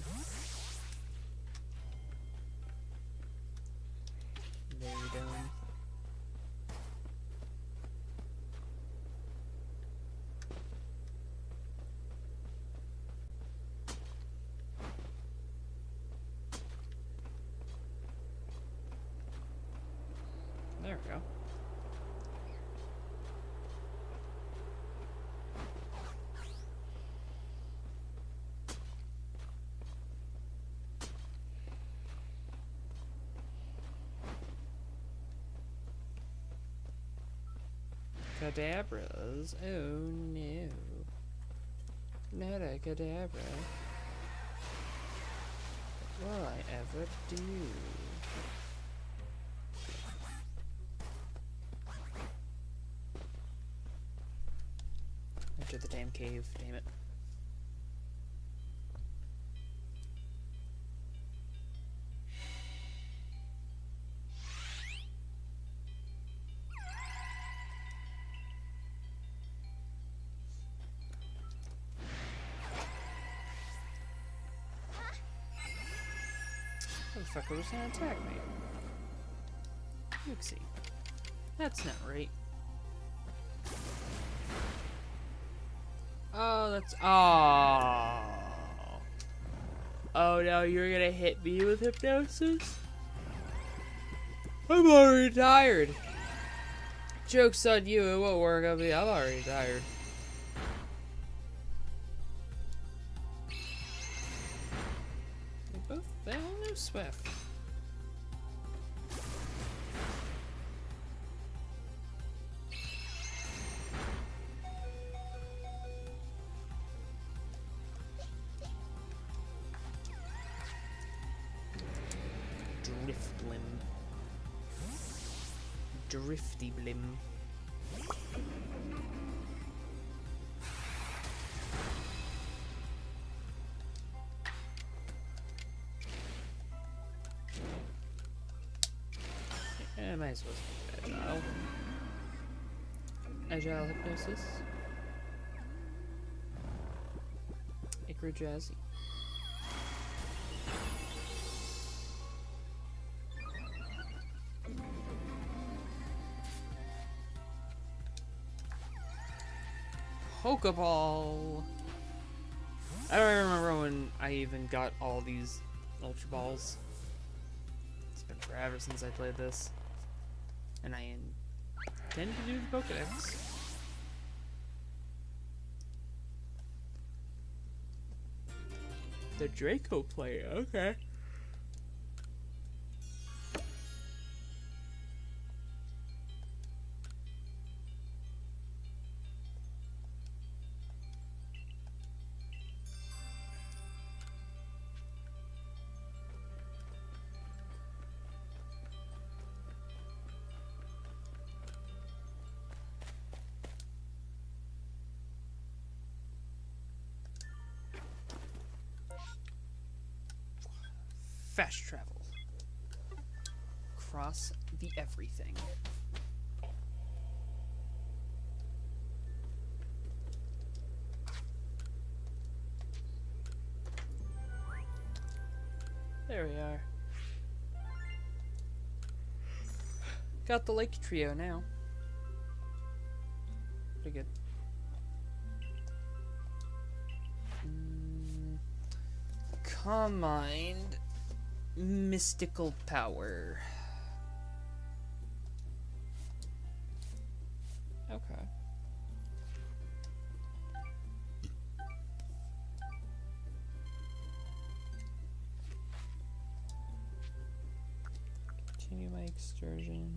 Very dumb. There we go. Cadabras? Oh no. Not a cadabra. What will I ever do? the damn cave. Damn it. Motherfucker was gonna attack me. Oopsie. That's not right. Oh, that's... Oh. Oh, no, you're gonna hit me with hypnosis? I'm already tired. Joke's on you, it won't work on me. I'm already tired. They all know Swift. Driftblim. Drifty blim. I might as well do agile. Agile hypnosis. Acro Jazzy. Pokeball! I don't remember when I even got all these Ultra Balls. It's been forever since I played this. And I intend to do the Pokedex. The Draco player, okay. Fast travel. Cross the everything. There we are. Got the lake trio now. Pretty good. Calm mind. Mystical power. Okay. Continue my excursions.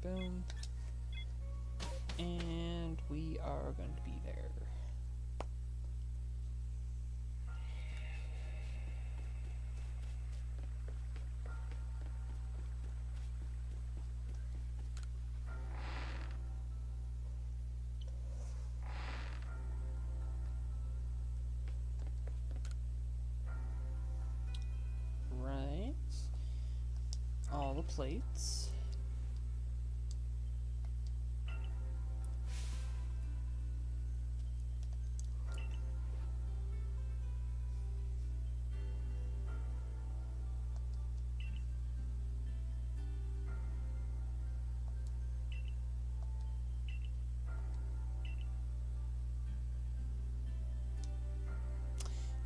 Boom. And we are going to be there. Right. All the plates.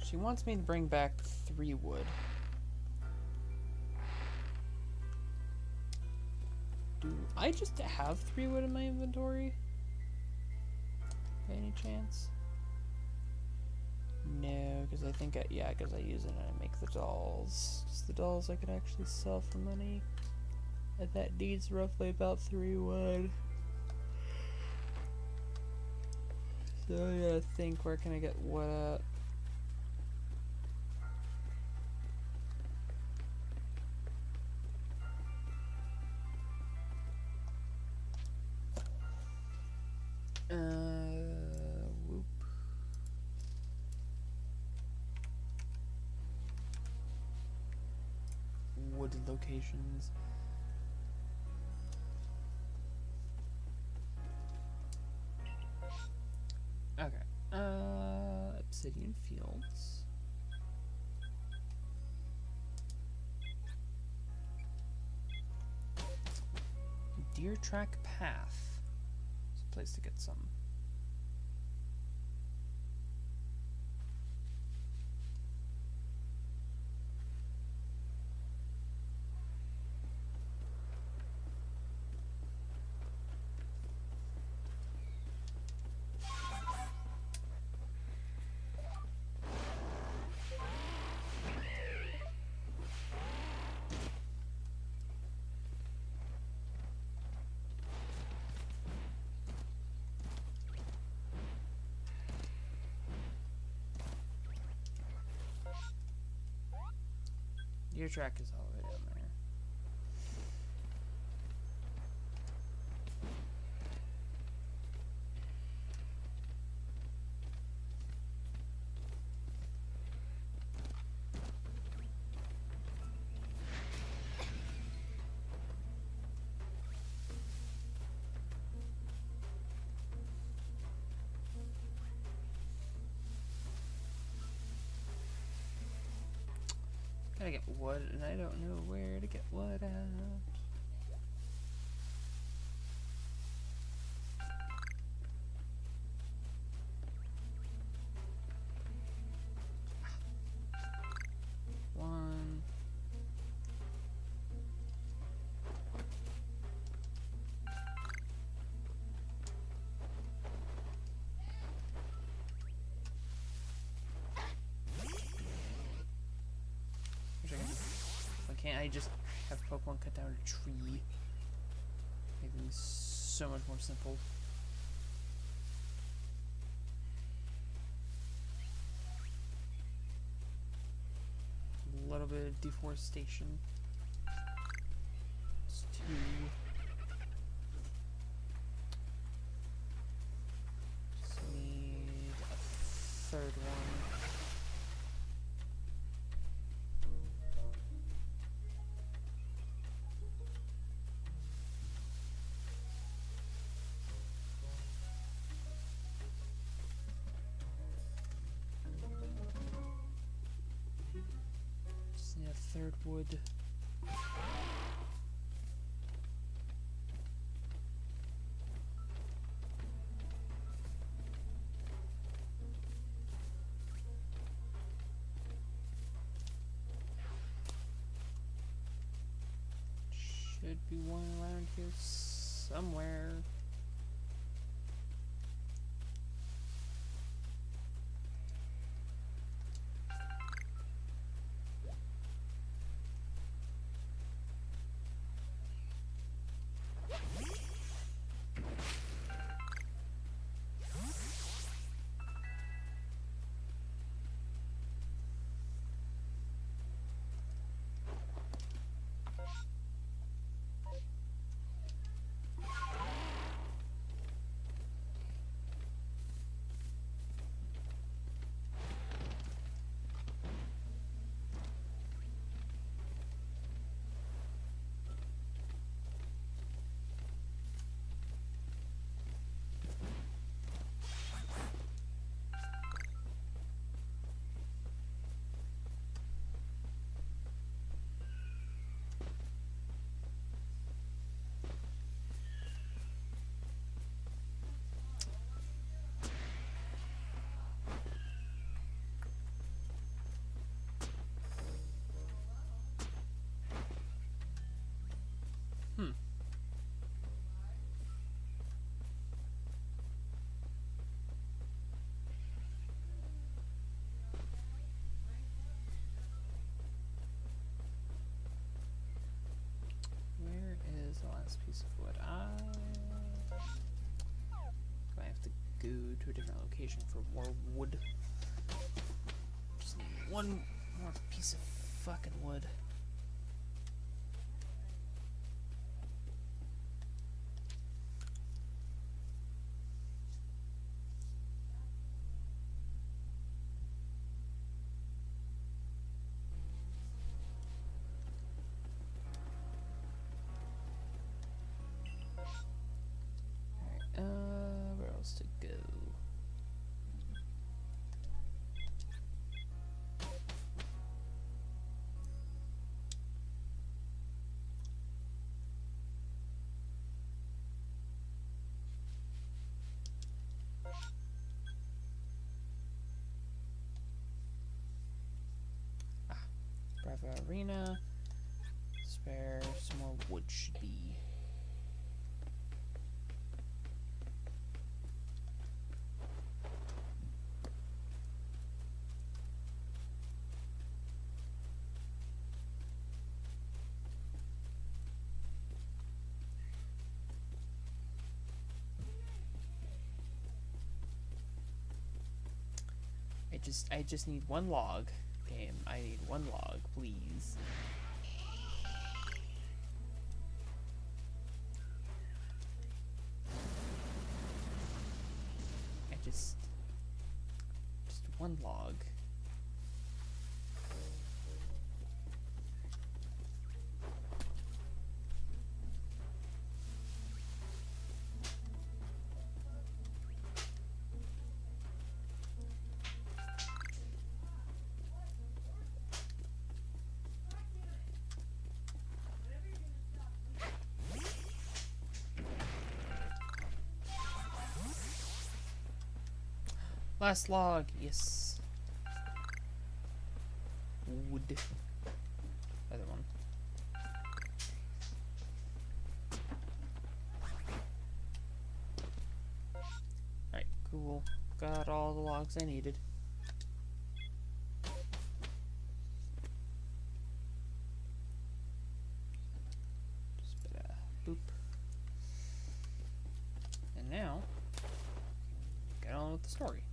She wants me to bring back 3 wood. Do I just have 3 wood in my inventory? By any chance? No, because I think because I use it and I make the dolls. Just the dolls I could actually sell for money. And that needs roughly about 3 wood. So I gotta think, where can I get wood at? Whoop. Wood locations. Okay. Obsidian fields. Deer track path. It's a place to get some. Deer track is all the way down there. Gotta get wood, and I don't know where to get wood at. One. Why can't I just have Pokemon cut down a tree? Make things so much more simple. A little bit of deforestation. It's 2. Just need a 3rd one. Yeah, 3rd wood. Should be one around here somewhere. to a different location for more wood. Just need one more piece of fucking wood. Where else to go? Bravo Arena. Spare some more wood should be. I just need one log. Damn, I need one log, please. Just one log. Last log, yes. Wood. Other one. Alright, cool. Got all the logs I needed. Just bit of boop. And now, get on with the story.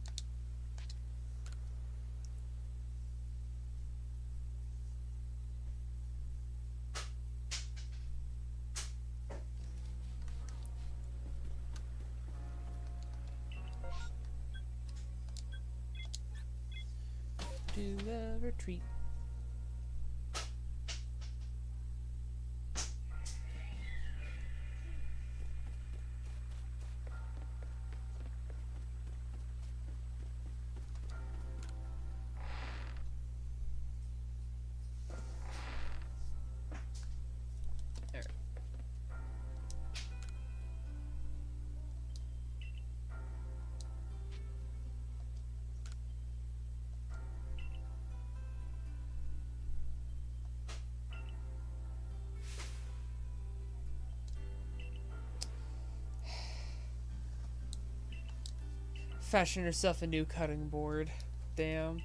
To the retreat. There. Fashion herself a new cutting board. Damn.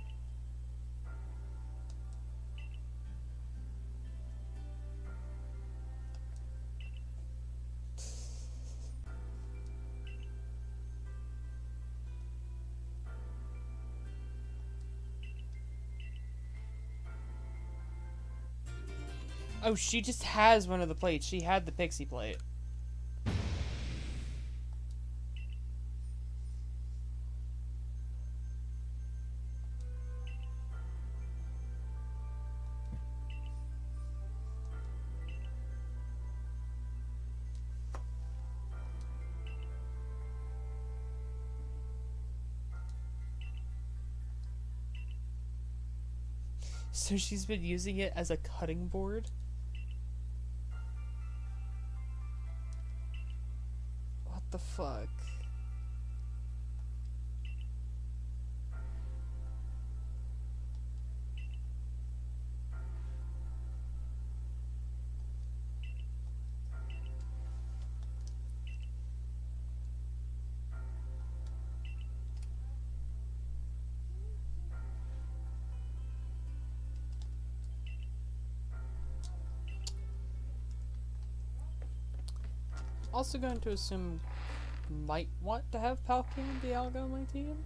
Oh, she just has one of the plates. She had the pixie plate. So she's been using it as a cutting board? What the fuck? Also going to assume might want to have Palkia and Dialga on my team.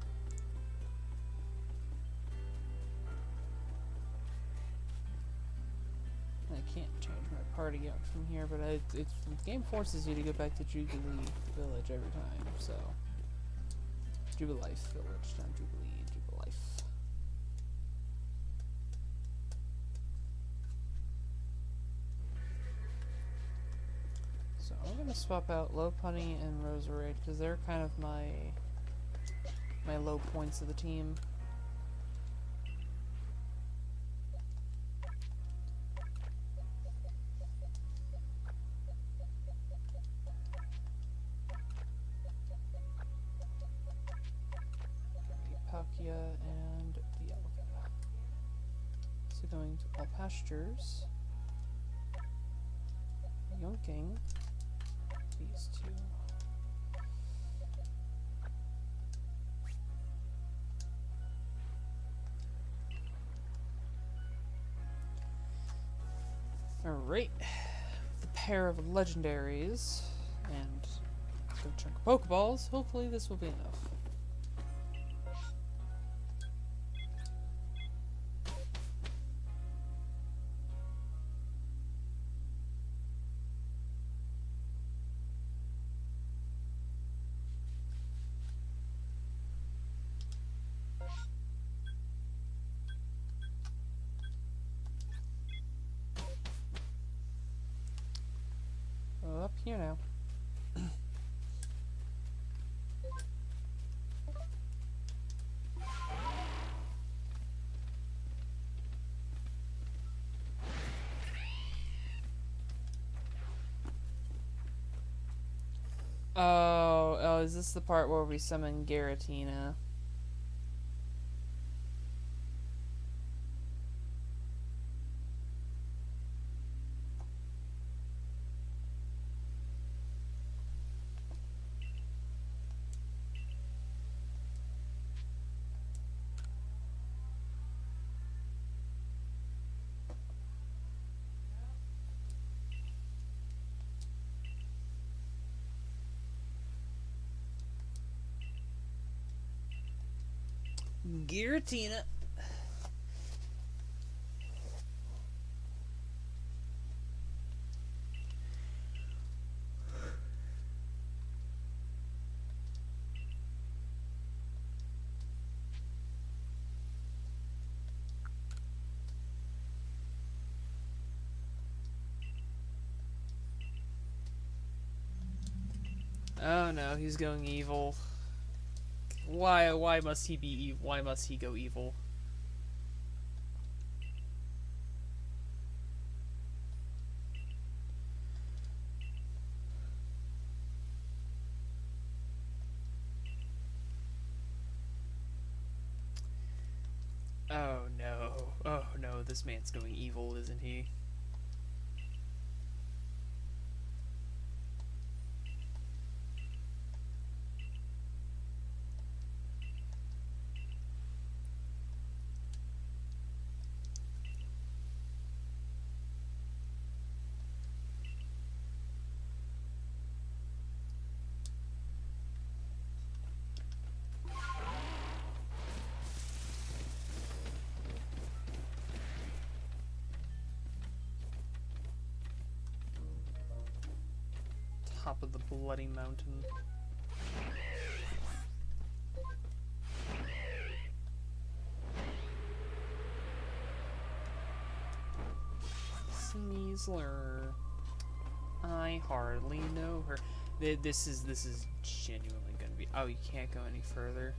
I can't change my party out from here, but the game forces you to go back to Jubilee Village every time, so... Jubilife Village, not Jubilee, Jubilife. So I'm gonna swap out Lopunny and Roserade, because they're kind of my low points of the team. Palkia and Dialga. So going to all pastures. Yunking. These two. Alright. The pair of legendaries and a good chunk of Pokeballs. Hopefully this will be enough. Up here now. Oh, is this the part where we summon Giratina? Giratina. Oh no, he's going evil. Why must he be evil? Why must he go evil? Oh no. Oh no, this man's going evil, isn't he? Top of the bloody mountain. Sneasler. I hardly know her. This is genuinely gonna be. Oh, you can't go any further.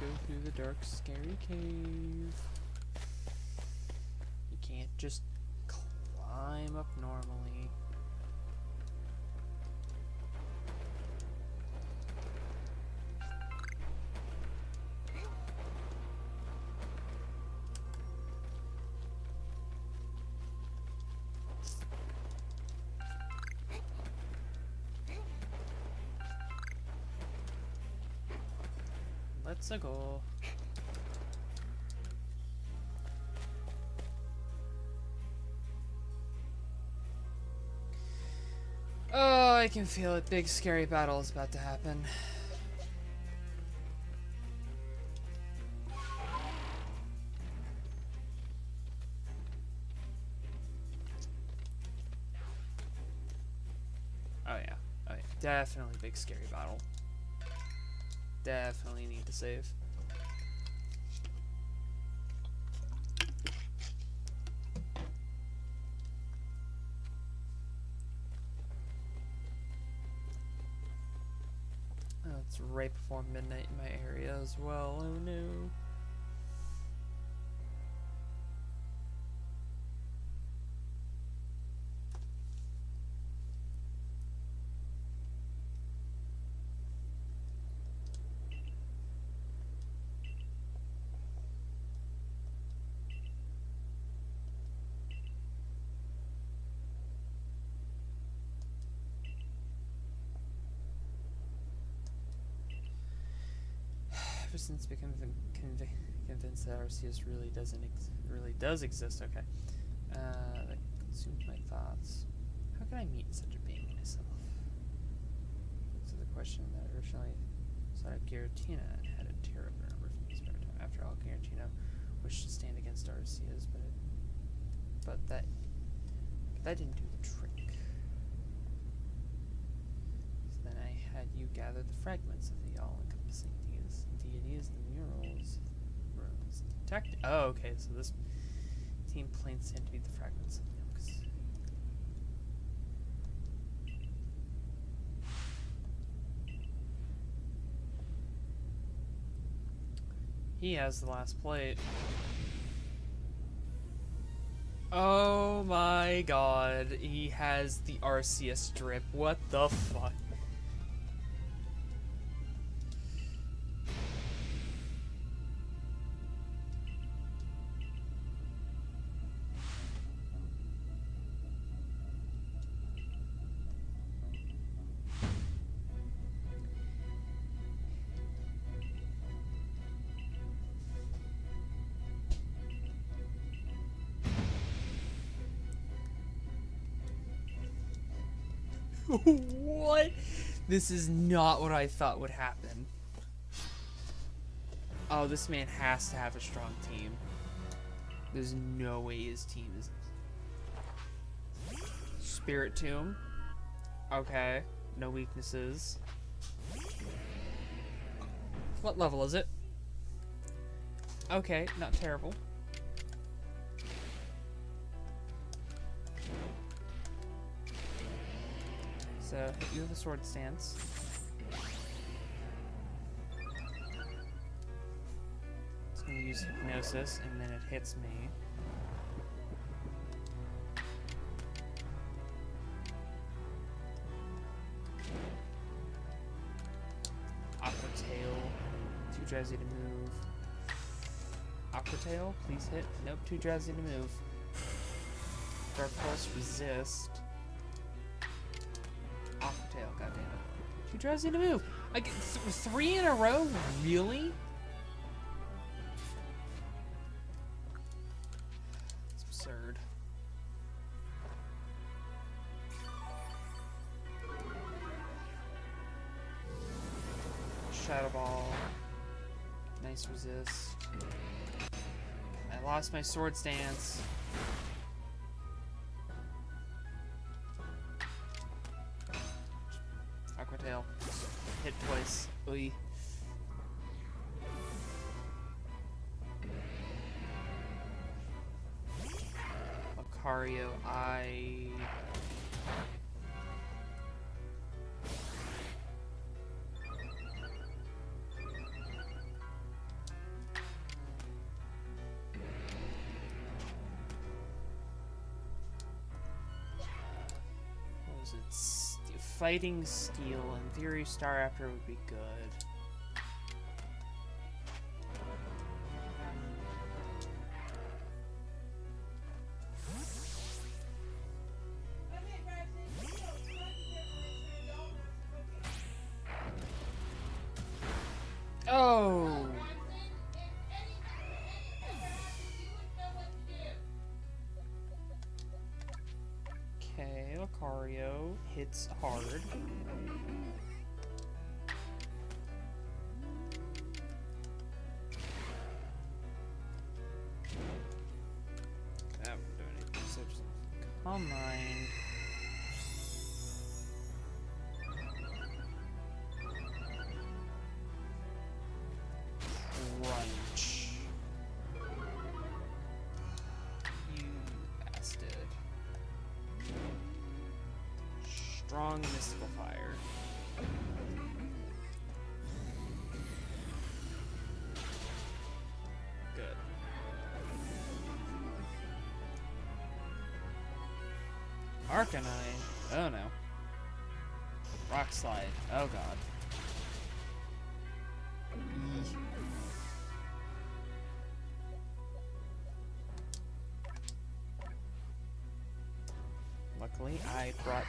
Go through the dark, scary cave. You can't just climb up normally. Let's go. Oh, I can feel it. Big scary battle is about to happen. Oh yeah. Oh yeah. Definitely big scary battle. Definitely need to save. Oh, it's right before midnight in my area as well. Oh no. Ever since becoming convinced that Arceus really does exist. Okay, that consumes my thoughts. How can I meet such a being myself? This is the question that originally sought out Giratina and had a tear up her number from his spare time. After all, Giratina wished to stand against Arceus, but that didn't do the trick. So then I had you gather the fragments of the all-encompassing deities, the murals, runes, oh, okay, so this team planes tend to be the fragments of the Yunks. He has the last plate. Oh my god, he has the Arceus strip. What the fuck? What? This is not what I thought would happen. Oh, this man has to have a strong team. There's no way his team is... Spirit Tomb. Okay. No weaknesses. What level is it? Okay, not terrible. So, hit you with a sword stance. It's going to use hypnosis, and then it hits me. Aqua Tail. Too drowsy to move. Aqua Tail, please hit. Nope, too drowsy to move. Dark Pulse, resist. Aqua Tail, goddammit. Too drowsy to move. I get 3 in a row? Really? It's absurd. Shadow Ball. Nice resist. I lost my sword stance. Aqua Tail. Hit twice. Oy. Lucario, what was it? Fighting Steel. In theory, Staraptor would be good. Oh! Lucario hits hard. That won't do anything. So just Calm Mind. Crunch. You bastard. Strong Mystical Fire. Good. Arcanine. Oh no. Rock Slide. Oh god. Eee. Luckily, I brought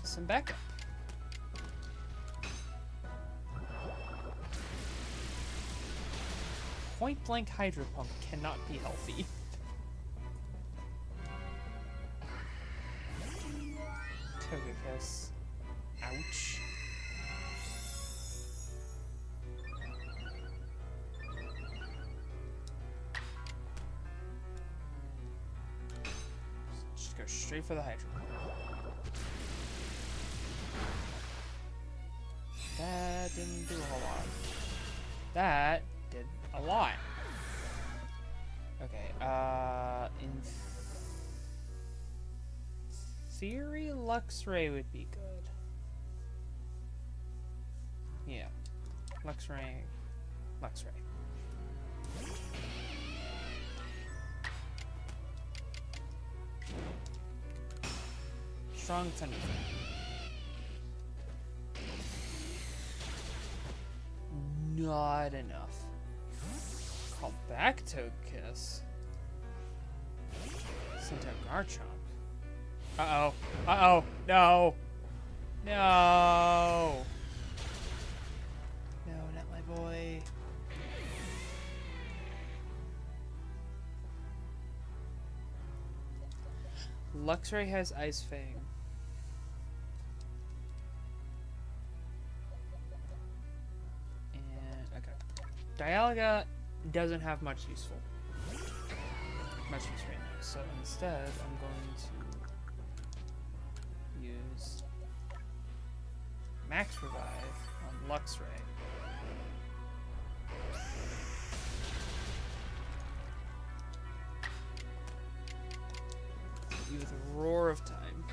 some backup. Point blank Hydro Pump cannot be healthy. Togekiss. Ouch. Just go straight for the Hydro Pump. That didn't do a whole lot. That did a lot. Okay, in theory, Luxray would be good. Yeah. Luxray. Strong Thunder. Not enough. Call back Togekiss. Send out Garchomp. Uh-oh. Uh-oh. No. No. No, not my boy. Luxray has Ice Fang. Dialga doesn't have much use right now, so instead I'm going to use Max Revive on Luxray. You with a Roar of Time.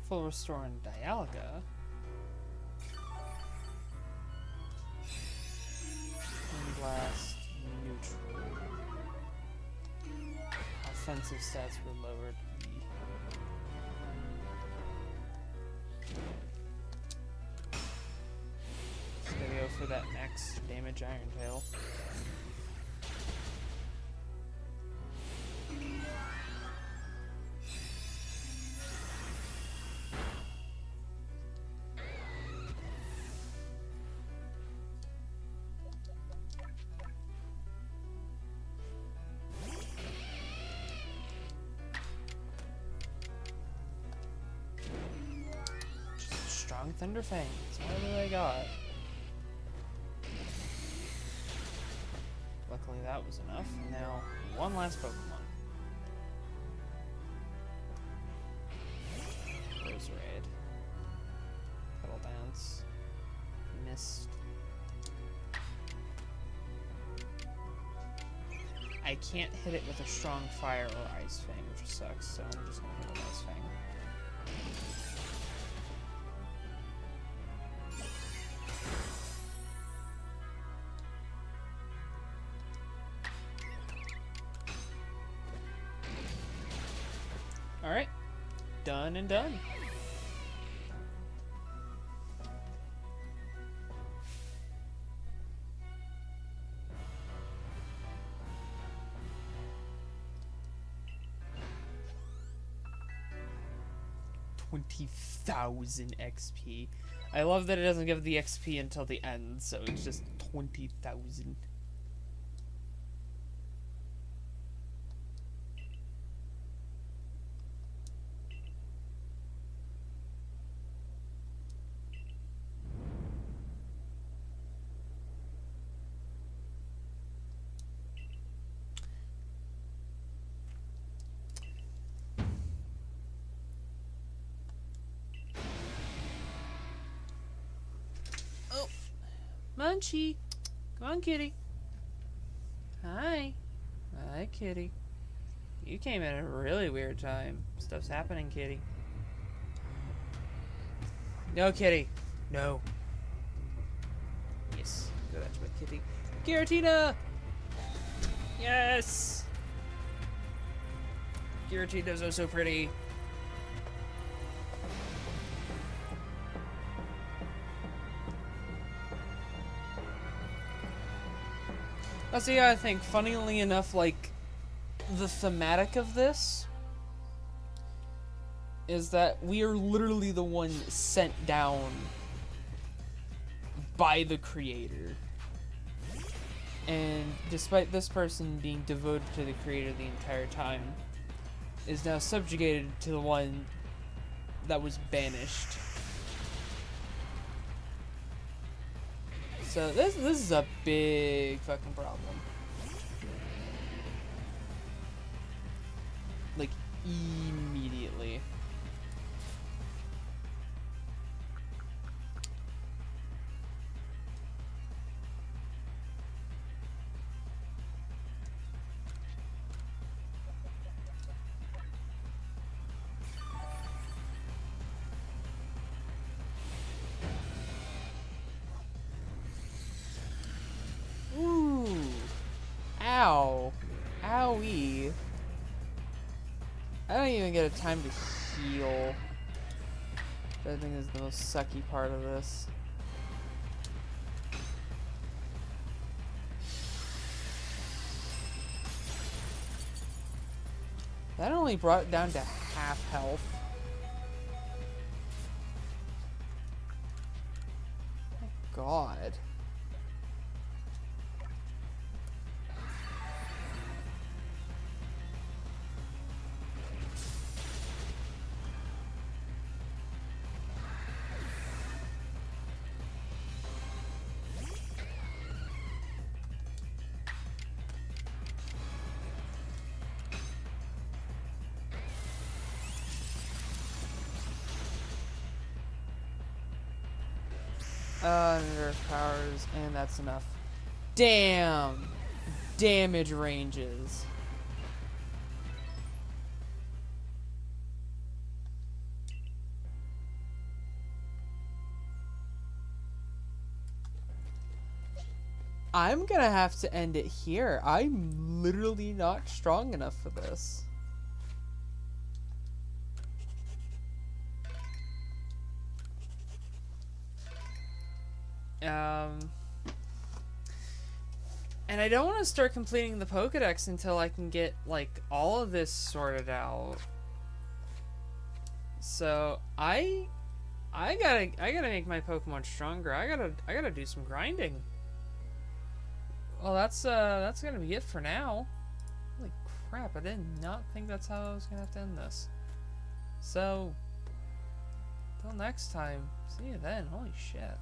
Full Restore on Dialga. Blast neutral. Offensive stats were lowered. Just gonna go for that max damage Iron Tail. Strong Thunder Fang. That's all that I got. Luckily that was enough. Now, one last Pokemon. Roserade. Petal Dance. Mist. I can't hit it with a strong Fire or Ice Fang, which sucks, so I'm just gonna hit it with Ice Fang. Alright. done and done. $20,000 XP. I love that it doesn't give the XP until the end, so it's just 20,000. Munchie. Come on, kitty. Hi. Hi, kitty. You came at a really weird time. Stuff's happening, kitty. No, kitty. No. Yes. Go back to my kitty. Giratina! Yes! Giratina's oh so pretty. That's the other thing. Funnily enough, like, the thematic of this is that we are literally the one sent down by the creator. And despite this person being devoted to the creator the entire time, is now subjugated to the one that was banished. So this is a big fucking problem. Like, immediately. Ow. Owie. I don't even get a time to heal. That I think is the most sucky part of this. That only brought it down to half health. Oh, God. Nerf powers, and that's enough. Damn! Damage ranges. I'm gonna have to end it here. I'm literally not strong enough for this. And I don't want to start completing the Pokedex until I can get, like, all of this sorted out. So, I gotta make my Pokemon stronger. I gotta do some grinding. Well, that's gonna be it for now. Holy crap, I did not think that's how I was gonna have to end this. So, until next time, see you then. Holy shit.